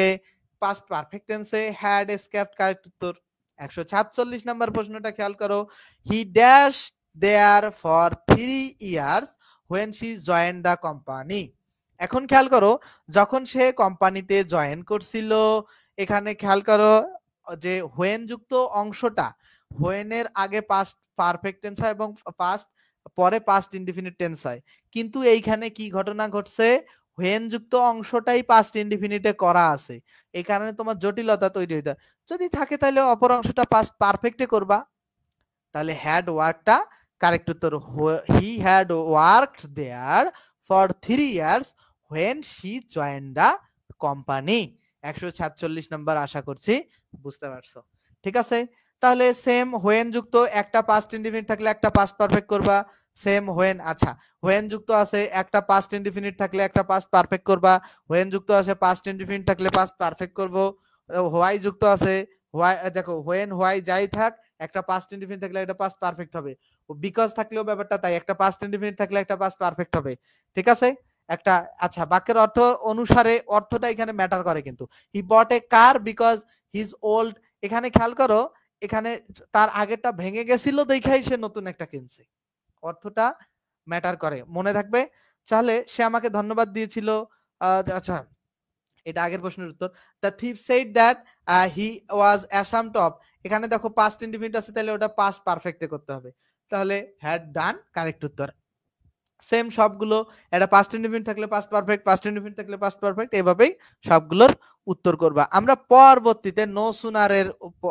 পাস্ট পারফেক্ট টেন্সে হ্যাড এসকেপড কারেক্ট উত্তর। 146 নাম্বার প্রশ্নটা খেয়াল করো, he dash there for 3 years when she joined the company. এখন খেয়াল করো, যখন সে কোম্পানিতে জয়েন করছিল, এখানে খেয়াল করো যে হোয়েন যুক্ত অংশটা, হোয়েনের আগে পাস্ট পারফেক্ট টেন্স হয় এবং পরে পাস্ট ইনডিফিনিট টেন্স হয়। কিন্তু এইখানে কি ঘটনা ঘটছে? হোয়েন যুক্ত অংশটাই পাস্ট ইনডিফিনিটে করা আছে, এই কারণে তোমার জটিলতা তৈরি হইতে। যদি থাকে তাহলে অপর অংশটা পাস্ট পারফেক্টে করবা। তাহলে হ্যাড ওয়ার্কটা কারেক্ট উত্তর। He had worked there for 3 years when she joined the company. 146 number, আশা করছি বুঝতে পারছো। ঠিক আছে, তাহলে সেম হোয়েন যুক্ত একটা পাস্ট ইনডিফিনিট থাকলে একটা পাস্ট পারফেক্ট করবা, সেম হোয়েন, আচ্ছা হোয়েন যুক্ত আছে একটা পাস্ট ইনডিফিনিট থাকলে একটা পাস্ট পারফেক্ট করবা, হোয়েন যুক্ত আছে পাস্ট ইনডিফিনিট থাকলে পাস্ট পারফেক্ট করব, হোয়াই যুক্ত আছে, হোয়াই দেখো হোয়েন হোয়াই যাই থাক একটা পাস্ট ইনডিফিনিট থাকলে একটা পাস্ট পারফেক্ট হবে, বিকজ থাকলেও ব্যাপারটা তাই, একটা পাস্ট ইনডিফিনিট থাকলে একটা পাস্ট পারফেক্ট হবে, ঠিক আছে একটা। আচ্ছা বাক্যের অর্থ অনুসারে অর্থটা এখানে ম্যাটার করে কিন্তু, হি বট এ কার বিকজ হি ইজ ওল্ড, এখানে খেয়াল করো এখানে তার আগেরটা ভেঙে গেছিল দেখাই সে নতুন একটা কিনছে, অর্থটা ম্যাটার করে, মনে থাকবে। তাহলে সে আমাকে ধন্যবাদ দিয়েছিল, আচ্ছা এটা আগের প্রশ্নের উত্তর। The thief said that he was ashamed of, এখানে দেখো পাস্ট ইনডিফিনিট আছে তাহলে ওটা পাস্ট পারফেক্টে করতে হবে, তাহলে হ্যাড ডান কারেক্ট উত্তর। সেম সবগুলো একটা পাস্ট ইনডিফিনিট থাকলে পাস্ট পারফেক্ট, পাস্ট ইনডিফিনিট থাকলে পাস্ট পারফেক্ট, এভাবেই সবগুলোর উত্তর করবা। আমরা পরবর্তীতে নো সুনারের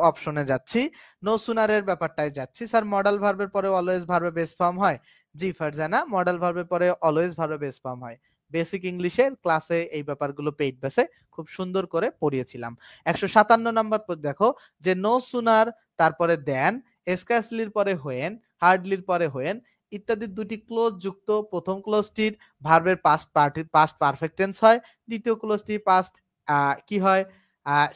অপশনে যাচ্ছি, নো সুনারের ব্যাপারটায় যাচ্ছি। স্যার মডেল ভার্বের পরে অলওয়েজ ভার্বে বেস ফর্ম হয়, জি ফারজানা মডেল ভার্বের পরে অলওয়েজ ভার্বে বেস ফর্ম হয়। বেসিক ইংলিশের ক্লাসে এই ব্যাপারগুলো পেইড বেসে খুব সুন্দর করে পড়িয়েছিলাম। 157 নাম্বার দেখো যে নো সুনার তারপরে দেন, স্কার্সলির পরে হোয়েন, হার্ডলির পরে হোয়েন ইত্যাদি দুটি ক্লোজ যুক্ত প্রথম ক্লোজটির ভার্বের পাস্ট পারফেক্ট টেন্স হয়, দ্বিতীয় ক্লোজটি পাস্ট কি হয়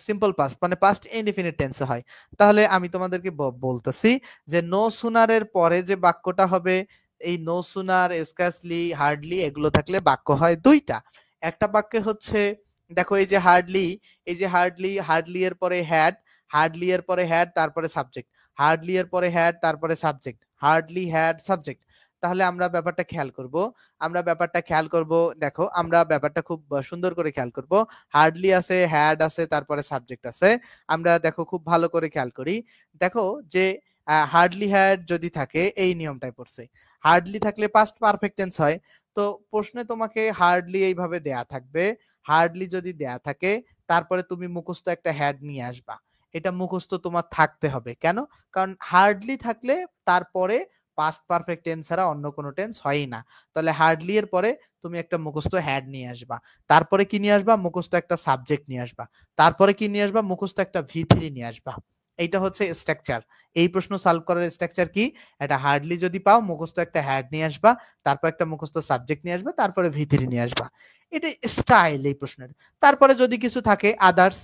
সিম্পল পাস্ট মানে পাস্ট ইনডিফিনিট টেন্সে হয়। তাহলে আমি তোমাদেরকে বলতেছি যে নো সুনারের পরে যে বাক্যটা হবে, এই নো সুনার স্কার্সলি হার্ডলি এগুলো থাকলে বাক্য হয় দুইটা। একটা বাক্যে হচ্ছে দেখো এই যে হার্ডলি, এই যে হার্ডলি, হার্ডলি এর পরে হ্যাড, হার্ডলি এর পরে হ্যাড তারপরে সাবজেক্ট, হার্ডলি এর পরে হ্যাড তারপরে সাবজেক্ট, হার্ডলি হ্যাড সাবজেক্ট। তাহলে আমরা ব্যাপারটা খেয়াল করব, আমরা ব্যাপারটা খেয়াল করব, দেখো আমরা ব্যাপারটা খুব সুন্দর করে খেয়াল করব। হার্ডলি আছে, হ্যাড আছে, তারপরে সাবজেক্ট আছে। আমরা দেখো খুব ভালো করে খেয়াল করি, দেখো যে হার্ডলি হ্যাড যদি থাকে এই নিয়মটাই পড়ছে, হার্ডলি থাকলে পাস্ট পারফেক্ট টেন্স হয়। তো প্রশ্নে তোমাকে হার্ডলি এইভাবে দেয়া থাকবে, হার্ডলি যদি দেয়া থাকে তারপরে তুমি মুখস্থ একটা হ্যাড নিয়ে আসবা, এটা মুখস্থ তোমার থাকতে হবে। কেন? কারণ হার্ডলি থাকলে তারপরে পাস্ট পারফেক্ট টেন্স ছাড়া অন্য কোনো টেন্স হয়ই না। তাহলে হার্ডলি এর পরে তুমি একটা মুখস্থ হ্যাড নিয়ে আসবা, তারপরে কি নিয়ে আসবা? মুখস্থ একটা সাবজেক্ট নিয়ে আসবা, তারপরে কি নিয়ে আসবা? মুখস্থ একটা ভি3 নিয়ে আসবা। এইটা হচ্ছে স্ট্রাকচার। এই প্রশ্ন সলভ করার স্ট্রাকচার কি? এটা হার্ডলি যদি পাও মুখস্থ একটা হ্যাড নিয়ে আসবা, তারপর একটা মুখস্থ সাবজেক্ট নিয়ে আসবা, তারপরে ভি3 নিয়ে আসবা। এটা স্টাইল এই প্রশ্নের। তারপরে যদি কিছু থাকে আদার্স,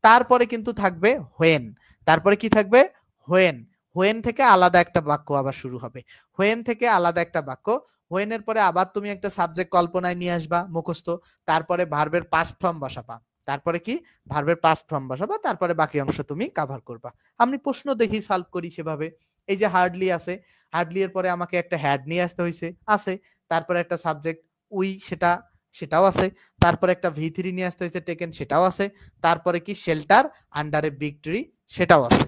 তারপরে কিন্তু থাকবে হোয়েন, তারপরে কি থাকবে? হোয়েন, হোয়েন থেকে আলাদা একটা বাক্য আবার শুরু হবে, হোয়েন থেকে আলাদা একটা বাক্য, হোয়েনের পরে আবার তুমি একটা সাবজেক্ট কল্পনায় নিয়ে আসবা মুখস্থ, তারপরে ভার্বের পাস্ট ফর্ম বসাবা, তারপরে কি ভার্বের পাস্ট ফর্ম বসাবা, তারপরে বাকি অংশ তুমি কভার করবা। আমি প্রশ্ন দেখি সলভ করি সেভাবে। এই যে হার্ডলি আছে, হার্ডলি এর পরে আমাকে একটা হ্যাড নিয়ে আসতে হয়েছে, আছে, তারপরে একটা সাবজেক্ট উই, সেটাও আছে, তারপরে একটা ভি3 নিয়ে আসতে হয়েছে টেকেন, সেটাও আছে, তারপরে কি shelter under a big tree, সেটাও আছে।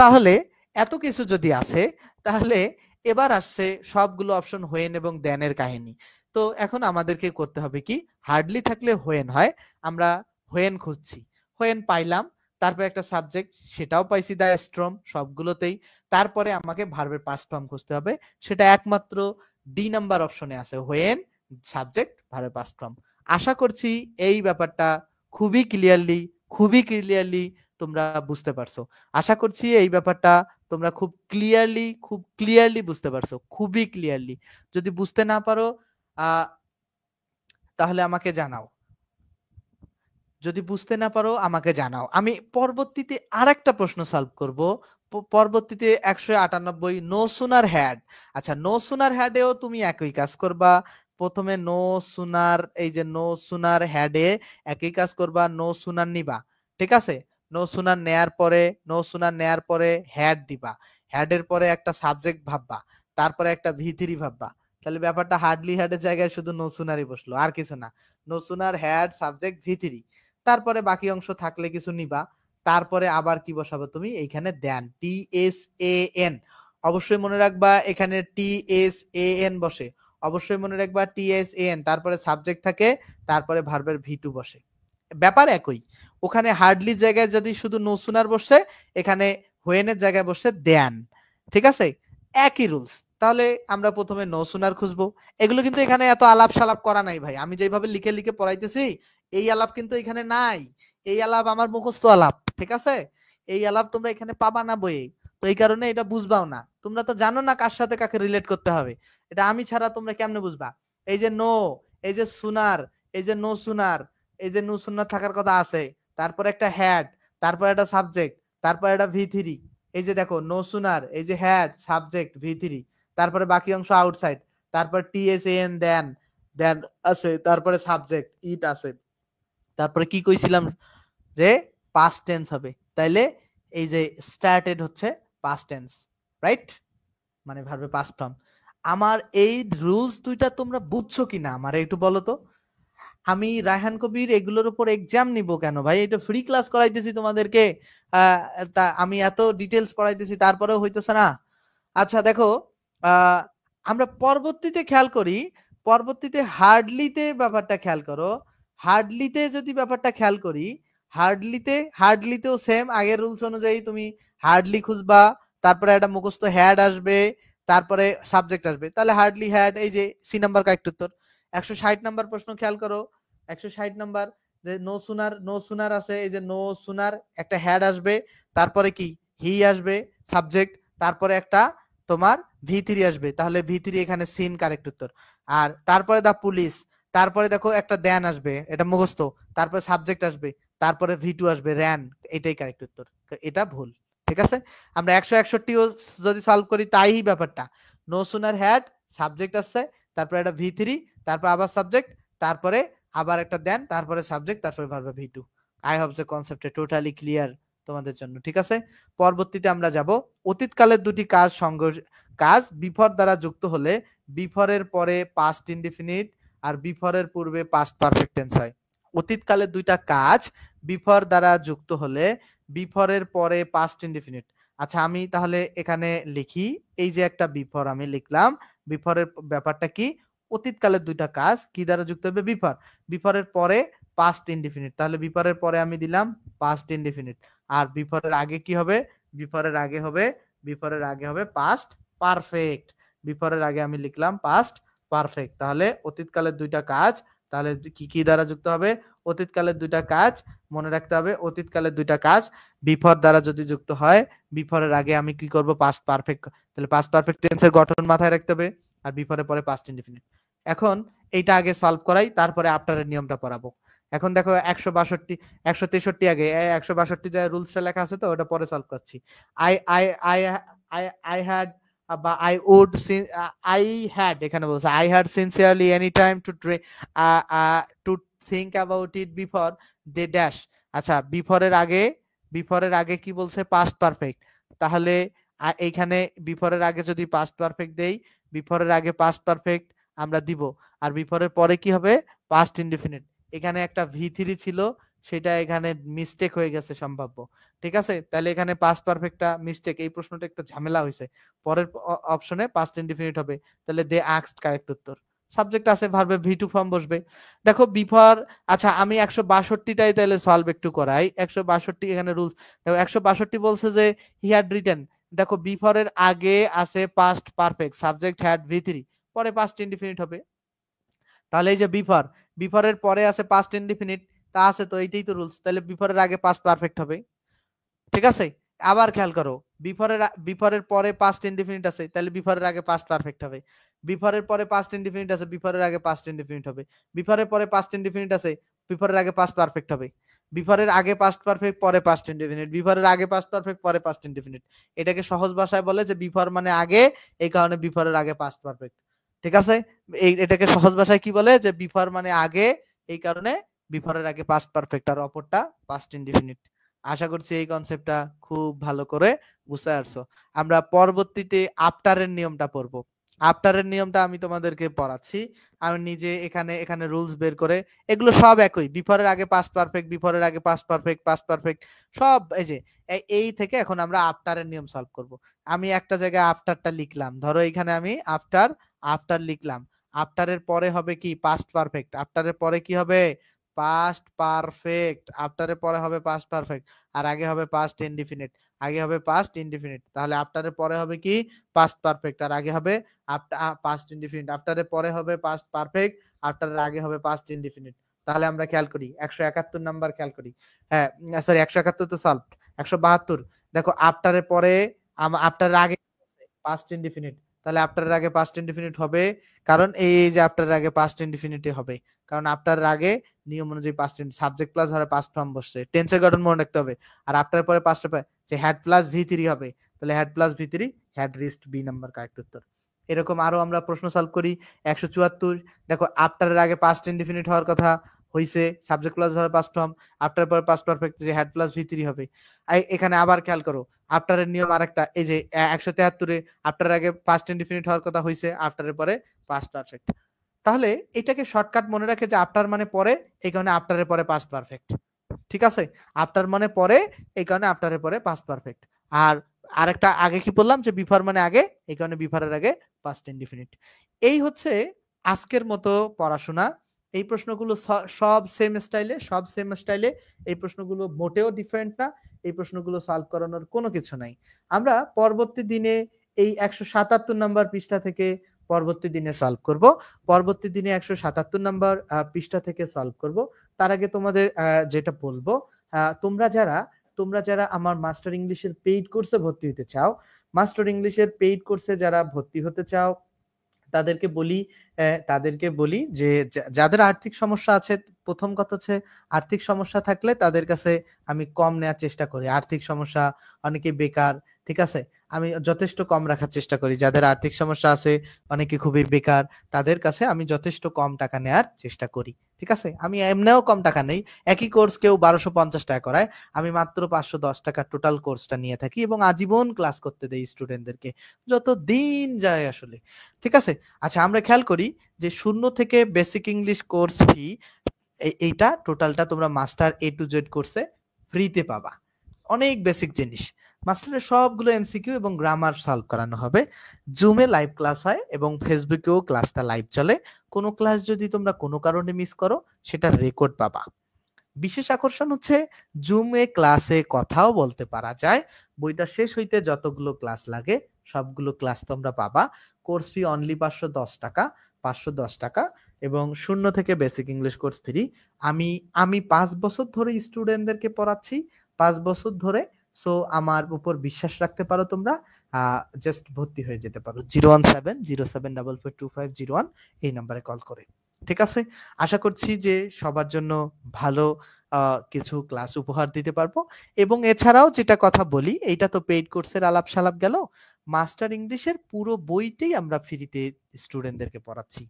তাহলে এত কিছু যদি আছে, তাহলে এবার আসছে সবগুলো অপশন হোয়েন এবং দেনের কাহিনী। তো এখন আমাদেরকে করতে হবে কি, হার্ডলি থাকলে হোয়েন হয়, আমরা হোয়েন খুঁজছি, হোয়েন পাইলাম, তারপরে একটা সাবজেক্ট সেটাও পাইছি দা স্ট্রম সবগুলোতেই, তারপরে আমাকে ভার্বের পাস্ট ফর্ম খুঁজতে হবে, সেটা একমাত্র ডি নাম্বার অপশনে আছে, হোয়েন সাবজেক্ট ভার্বের পাস্ট ফর্ম। আশা করছি এই ব্যাপারটা খুবই ক্লিয়ারলি তোমরা বুঝতে পারছো। আশা করছি এই ব্যাপারটা তোমরা খুব ক্লিয়ারলি বুঝতে পারছো, খুবই ক্লিয়ারলি। যদি বুঝতে না পারো তাহলে আমাকে জানাও, যদি বুঝতে না পারো আমাকে জানাও। আমি পরবর্তীতে আরেকটা প্রশ্ন সলভ করব, পরবর্তীতে 198 নো সুনার হ্যাড। আচ্ছা নো সুনার হ্যাডেও তুমি একই কাজ করবা, প্রথমে নো সুনার, এই যে নো সুনার হ্যাডে একই কাজ করবা, নো সুনার নিবা, ঠিক আছে, নো সুনার নেয়ার পরে হ্যাড দিবা, হ্যাডের পরে একটা সাবজেক্ট ভাববা, তারপরে একটা ভি3 ভাববা। তাহলে ব্যাপারটা হার্ডলি হ্যাডের জায়গায় শুধু নো সুনারই বসলো, আর কিছু না। নো সুনার হ্যাড সাবজেক্ট ভি3, তারপরে বাকি অংশ থাকলে কিছু নিবা, তারপরে আবার কি বসাবো তুমি? এইখানে দেন, TSAN, অবশ্যই মনে রাখবা এখানে TSAN বসে, অবশ্যই মনে রাখবা TSAN, তারপরে সাবজেক্ট থাকে, তারপরে ভার্বের ভি2 বসে। ব্যাপার একই, ওখানে হার্ডলি জায়গায় যদি শুধু নো সুনার বসে, এখানে হোয়েনের জায়গায় বসে দেন, ঠিক আছে, একই রুলস। তাহলে আমরা প্রথমে নো সুনার খুঁজবো। এগুলো কিন্তু এখানে এত আলাপ সালাপ করা নাই ভাই, আমি যেভাবে লিখে লিখে পড়াইতেছি এই আলাপ কিন্তু এখানে নাই, এই আলাপ আমার মুখস্থ আলাপ, ঠিক আছে, এই আলাপ তোমরা এখানে পাবা না বইয়ে। তো এই কারণে এটা বুঝবাও না, তোমরা তো জানো না কার সাথে কাকে রিলেট করতে হবে, এটা আমি ছাড়া তোমরা কেমনে বুঝবা? এই যে নো, এই যে সুনার, এই যে নো সুনার, এই যে নো সুনার থাকার কথা আছে, তারপর একটা হ্যাড, তারপর একটা সাবজেক্ট, তারপর একটা ভি3, এই যে দেখো নো সুনার, এই যে হ্যাড সাবজেক্ট ভি3, তারপরে বাকি অংশ আউটসাইড, তারপর টিএসএন দেন, দেন আছে, তারপরে সাবজেক্ট ইট আছে, তারপরে কি কইছিলাম যে পাস্ট টেন্স হবে, তাইলে এই যে স্টার্টেড হচ্ছে পাস্ট টেন্স, রাইট, মানে ভার্বে পাস্ট ফর্ম। আমার এই রুলস দুইটা তোমরা বুঝছো কিনা আমার একটু বলো তো। আমি রায়হান কবির এগুলোর উপর এক্সাম নিব কেন ভাই? এটা ফ্রি ক্লাস করাইতেছি তোমাদেরকে, আহ, তা আমি এত ডিটেলস পড়াইতেছি তারপরেও হইতেছে না। আচ্ছা দেখো, আহ, আমরা পরবর্তীতে খেয়াল করি, পরবর্তীতে হার্ডলিতে ব্যাপারটা খেয়াল করো, হার্ডলিতে যদি ব্যাপারটা খেয়াল করি, হার্ডলিতেও সেম আগের রুলস অনুযায়ী তুমি হার্ডলি খুঁজবা, তারপরে একটা মুখস্থ হ্যাড আসবে, তারপরে সাবজেক্ট আসবে, তাহলে হার্ডলি হ্যাড, এই যে সি নাম্বার কারেক্ট উত্তর। 160 নাম্বার প্রশ্ন খেয়াল করো, 160 নাম্বার, যে নো সুনার, নো সুনার আছে, এই যে নো সুনার একটা হ্যাড আসবে, তারপরে কি হি আসবে সাবজেক্ট, তারপরে একটা তোমার ভি3 আসবে, তাহলে ভি3 এখানে সিন কারেক্ট উত্তর। আর তারপরে দা পুলিশ, তারপরে দেখো একটা দেন আসবে, এটা মুখস্থ, তারপরে সাবজেক্ট আসবে, তারপরে ভি2 আসবে র্যান, এটাই কারেক্ট উত্তর, এটা ভুল। ঠিক আছে, আমরা 161 যদি সলভ করি তাই ব্যাপারটা, নো সুনার হ্যাড সাবজেক্ট আসছে, তারপরে একটা ভি3, তারপর আবার সাবজেক্ট, তারপরে আবার একটা দেন, তারপরে সাবজেক্ট, তারপরে ভার্ব ভি2। আই হোপ যে কনসেপ্টে টোটালি ক্লিয়ার তোমাদের জন্য। ঠিক আছে, পরবর্তীতে আমরা যাব অতীতকালের দুটি কাজ কাজ বিফর দ্বারা যুক্ত হলে বিফরের পরে পাস্ট ইনডিফিনিট আর বিফরের পূর্বে পাস্ট পারফেক্ট টেন্স হয়। অতীতকালের দুইটা কাজ বিফর দ্বারা যুক্ত হলে বিফরের পরে পাস্ট ইনডিফিনিট। আচ্ছা আমি তাহলে এখানে লিখি, এই যে একটা বিফর আমি লিখলাম, বিফরের ব্যাপারটা কি, অতীতকালের দুইটা কাজ কি দ্বারা যুক্ত হবে, বিফর, বিফরের পরে পাস্ট ইনডিফিনিট, তাহলে বিফরের পরে আমি দিলাম পাস্ট ইনডিফিনিট, আর বিফরের আগে কি হবে, বিফরের আগে হবে, বিফরের আগে হবে পাস্ট পারফেক্ট, বিফরের আগে আমি লিখলাম পাস্ট পারফেক্ট। তাহলে অতীতকালের দুইটা কাজ, তাহলে কি কি দ্বারা যুক্ত হবে, অতীতকালের দুইটা কাজ, মনে রাখতে হবে অতীতকালের দুইটা কাজ বিফর দ্বারা যদি যুক্ত হয়, বিফরের আগে আমি কি করব, পাস্ট পারফেক্ট, তাহলে পাস্ট পারফেক্ট টেন্সের গঠন মাথায় রাখতে হবে, আর বিফরের পরে পাস্ট ইনডিফিনিট। এখন এইটা আগে সলভ করাই, তারপরে আফটারের নিয়মটা পড়াবো। এখন দেখো 162, 163 আগে 162 যে রুলসটা লেখা আছে তো ওটা পরে সলভ করছি। I I I I had বা আই উড, আই হ্যাড এখানে বলছে I had sincerely any time to think about it before they dash. আচ্ছা বিফরের আগে কি বলছে, পাস্ট পারফেক্ট, তাহলে এইখানে বিফরের আগে যদি পাস্ট পারফেক্ট দেই, বিফরের আগে পাস্ট পারফেক্ট আমরা দিব, আর বিফরের পরে কি হবে, পাস্ট ইনডিফিনিট। এখানে একটা ভি3 ছিল, সেটা এখানে মিস্টেক হয়ে গেছে সম্ভাব্য। ঠিক আছে, তাহলে এখানে পাস্ট পারফেক্টটা মিস্টেক, এই প্রশ্নটা একটু ঝামেলা হয়েছে, পরের অপশনে পাস্ট ইনডিফিনিট হবে, তাহলে দে আস্কড কারেক্ট উত্তর। সাবজেক্ট আছে, ভার্বে ভি2 ফর্ম বসবে। দেখো বিফর, আচ্ছা আমি 162টাই তাহলে সলভ একটু করাই, 162 এখানে রুলস দেখো, 162 বলছে যে হি হ্যাড রিটেন, দেখো বিফরের আগে আছে পাস্ট পারফেক্ট, সাবজেক্ট হ্যাড ভি3, পরে পাস্ট ইনডিফিনিট হবে, তাহলে এই যে বিফরের পরে আছে পাস্ট ইনডিফিনিট, তা আছে তো, এইটাই তো রুলস, তাহলে বিফরের আগে পাস্ট পারফেক্ট হবে। ঠিক আছে, আবার খেয়াল করো, বিফরের পরে পাস্ট ইনডিফিনিট আছে, তাহলে বিফরের আগে পাস্ট পারফেক্ট হবে, বিফরের পরে পাস্ট ইনডিফিনিট আছে, বিফরের আগে পাস্ট ইনডিফিনিট হবে, বিফরের পরে পাস্ট ইনডিফিনিট আছে, বিফরের আগে পাস্ট পারফেক্ট হবে, বিফরের আগে পাস্ট পারফেক্ট পরে পাস্ট ইনডিফিনিট, বিফরের আগে পাস্ট পারফেক্ট পরে পাস্ট ইনডিফিনিট। এটাকে সহজ ভাষায় বলে যে বিফর মানে আগে, এই কারণে বিফরের আগে পাস্ট পারফেক্ট। ঠিক আছে, এটাকে সহজ ভাষায় কি বলে, যে বিফর মানে আগে, এই কারণে বিফরের আগে পাস্ট পারফেক্ট, আর অপরটা পাস্ট ইনডিফিনিট। আশা করছি এই কনসেপ্টটা খুব ভালো করে বুঝতে পারছো। আমরা পরবর্তীতে আফটারের নিয়মটা পড়বো। আফটারের নিয়মটা আমি তোমাদেরকে পড়াচ্ছি, আমি নিজে এখানে এখানে রুলস বের করে, এগুলো সব একই, বিফরের আগে পাস্ট পারফেক্ট, বিফরের আগে পাস্ট পারফেক্ট, পাস্ট পারফেক্ট সব এই যে এই থেকে এখন আমরা আফটারের নিয়ম সলভ করব। আমি একটা জায়গায় আফটারটা লিখলাম, ধরো এখানে আমি আফটার লিখলাম, আফটারের পরে হবে কি, পাস্ট পারফেক্ট, আফটারের পরে কি হবে, পাস্ট পারফেক্ট, আফটারের পরে হবে পাস্ট পারফেক্ট, আর আগে হবে পাস্ট ইনডিফিনিট, আগে হবে পাস্ট ইনডিফিনিট, তাহলে আফটারের পরে হবে কি, পাস্ট পারফেক্ট, আর আগে হবে পাস্ট ইনডিফিনিট, আফটারের পরে হবে পাস্ট পারফেক্ট, আফটারের আগে হবে পাস্ট ইনডিফিনিট। তাহলে আমরা খেয়াল করি 171 নাম্বার খেয়াল করি, হ্যাঁ সরি 171 তো সলভ, 172 দেখো আফটারের পরে আফটার আগে পাস্ট ইনডিফিনিট, তাহলে আফটার এর আগে পাস্ট ইনডিফিনিট হবে, কারণ এই যে আফটার এর আগে পাস্ট ইনডিফিনিটই হবে, কারণ আফটার এর আগে নিয়ম অনুযায়ী পাস্ট সাবজেক্ট প্লাস ধরে পাস্ট ফর্ম বসছে, টেন্সের গঠন মনে রাখতে হবে। আর আফটার পরে পাস্ট যে হ্যাড প্লাস ভি থ্রি হবে, তাহলে had plus V three had রিস্ট, বি নাম্বার কারেক্ট উত্তর। এরকম আরো আমরা প্রশ্ন সলভ করি। 174 দেখো আফটার এর আগে পাস্ট ইনডিফিনিট হওয়ার কথা হইছে, সাবজেক্ট প্লাস ধরে পাস্ট ফর্ম, আফটার পরে পাস্ট পারফেক্ট যে হ্যাড প্লাস ভি থ্রি হবে। এখানে আবার খেয়াল করো আফটারের নিয়ম আরেকটা, এই যে 173 আফটারের আগে পাস্ট ইনডিফিনিট হওয়ার কথা হইছে, আফটারের পরে পাস্ট পারফেক্ট। তাহলে এটাকে শর্টকাট মনে রাখে যে আফটার মানে পরে, এই কারণে আফটারের পরে পাস্ট পারফেক্ট। ঠিক আছে, আফটার মানে পরে, এই কারণে আফটারের পরে পাস্ট পারফেক্ট। আর আরেকটা আগে কি বললাম যে বিফোর মানে আগে, এই কারণে বিফোরের আগে পাস্ট ইনডিফিনিট। এই হচ্ছে আজকের মতো পড়াশোনা। এই প্রশ্নগুলো সব সেম স্টাইলে, সব সেম স্টাইলে। এই প্রশ্নগুলো মোটেও ডিফারেন্ট না, এই প্রশ্নগুলো সলভ করানোর কোনো কিছু নাই। আমরা পরবর্তী দিনে এই 177 নাম্বার পৃষ্ঠা থেকে পরবর্তী দিনে সলভ করব, পরবর্তী দিনে 177 নাম্বার পৃষ্ঠা থেকে সলভ করব। তার আগে তোমাদের যেটা বলবো, তোমরা যারা আমার মাস্টার ইংলিশের পেইড কোর্সে ভর্তি হতে চাও, মাস্টার ইংলিশের পেইড কোর্সে যারা ভর্তি হতে চাও, তাদেরকে বলি যে যাদের আর্থিক সমস্যা আছে, প্রথম কথা হচ্ছে আর্থিক সমস্যা থাকলে তাদের কাছে আমি কম নেওয়ার চেষ্টা করি। আর্থিক সমস্যা, অনেকে বেকার, ঠিক আছে, আমি যথেষ্ট কম রাখার চেষ্টা করি। যাদের আর্থিক সমস্যা আছে, অনেকে খুবই বেকার, তাদের কাছে আমি যথেষ্ট কম টাকা নেওয়ার চেষ্টা করি। ঠিক আছে, আমি এমনিও কম টাকা নেই। একই কোর্স কেউ 1250 টাকা করায়, আমি মাত্র 510 টাকা টোটাল কোর্সটা নিয়ে থাকি এবং আজীবন ক্লাস করতে দেই স্টুডেন্টদেরকে, যত দিন যায় আসলে। ঠিক আছে, আচ্ছা আমরা খেয়াল করি যে 0 থেকে বেসিক ইংলিশ কোর্স ফি, এইটা টোটালটা তোমরা মাস্টার এ টু জেড কোর্সে ফ্রিতে পাবা। অনেক বেসিক জিনিস, মাস্টারের সবগুলো এমসিকিউ এবং গ্রামার সলভ করানো হবে। জুমে লাইভ ক্লাস হয় এবং ফেসবুকেও ক্লাসটা লাইভ চলে। কোনো ক্লাস যদি তোমরা কোনো কারণে মিস করো, সেটা রেকর্ড পাবা। বিশেষ আকর্ষণ হচ্ছে জুমে ক্লাসে কথাও বলতে পারা যায়। বইটা শেষ হইতে যতগুলো ক্লাস লাগে সবগুলো ক্লাস তোমরা পাবা। কোর্স ফি অনলি 510 টাকা, 510 টাকা, এবং 0 থেকে বেসিক ইংলিশ কোর্স ফ্রি। আমি 5 বছর ধরে স্টুডেন্টদেরকে পড়াচ্ছি, 5 বছর ধরে। সো আমার উপর বিশ্বাস রাখতে পারো তোমরা, জাস্ট ভর্তি হয়ে যেতে পারো 01707442501 এই নাম্বারে কল করে। ঠিক আছে, আশা করছি যে সবার জন্য ভালো কিছু ক্লাস উপহার দিতে পারবো। এবং এছাড়াও যেটা কথা বলি, এইটা তো পেইড কোর্সের আলাপ সালাপ গেল, মাস্টার ইংলিশের পুরো বইটাই আমরা ফ্রিতে স্টুডেন্টদেরকে পড়াচ্ছি।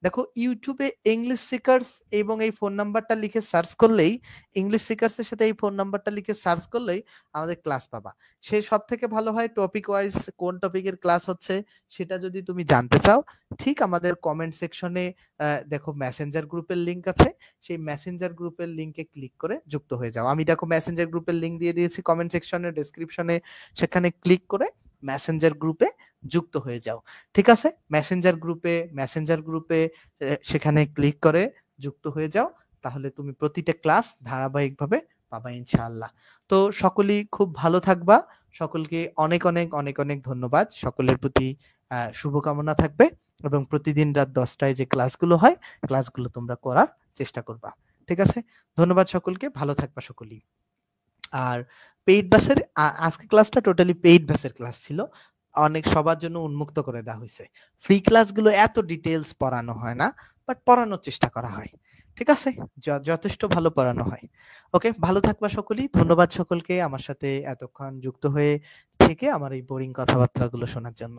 দেখো ইউটিউবে ইংলিশ সিকার্স এবং এই ফোন নাম্বারটা লিখে সার্চ করলেই, ইংলিশ সিকার্স এর সাথে এই ফোন নাম্বারটা লিখে সার্চ করলেই আমাদের ক্লাস পাবা। সে সব থেকে ভালো হয় টপিক ওয়াইজ কোন টপিকের ক্লাস হচ্ছে সেটা যদি তুমি জানতে চাও, ঠিক আমাদের কমেন্ট সেকশনে দেখো মেসেঞ্জার গ্রুপের লিংক আছে, সেই মেসেঞ্জার গ্রুপের লিংকে ক্লিক করে যুক্ত হয়ে যাও। আমি দেখো মেসেঞ্জার গ্রুপের লিংক দিয়ে দিয়েছি কমেন্ট সেকশনে, ডেসক্রিপশনে, সেখানে ক্লিক করে মেসেঞ্জার গ্রুপে যুক্ত হয়ে যাও। ঠিক আছে, মেসেঞ্জার গ্রুপে সেখানে ক্লিক করে যুক্ত হয়ে যাও, তাহলে তুমি প্রতিটা ক্লাস ধারাবাহিকভাবে পাবা ইনশাআল্লাহ। তো সকলেই খুব ভালো থাকবা, সকলকে অনেক অনেক অনেক অনেক ধন্যবাদ, সকলের প্রতি শুভকামনা থাকবে, এবং প্রতিদিন রাত 10টায় যে ক্লাসগুলো হয়, ক্লাসগুলো তোমরা করার চেষ্টা করবা। ঠিক আছে, ধন্যবাদ সকলকে, ভালো থাকবা সকলেই। আর পেইড ব্যাচের আজকে ক্লাসটা টোটালি পেইড ব্যাচের ক্লাস ছিল, অনেক সবার জন্য উন্মুক্ত করে দেওয়া হয়েছে। ফ্রি ক্লাসগুলো এত ডিটেইলস পড়ানো হয় না, বাট পড়ানোর চেষ্টা করা হয়। ঠিক আছে, যথেষ্ট ভালো পড়ানো হয়। ওকে, ভালো থাকবা সকলেই, ধন্যবাদ সকলকে আমার সাথে এতক্ষণ যুক্ত হয়ে থেকে আমার এই বোরিং কথাবার্তাগুলো শোনার জন্য।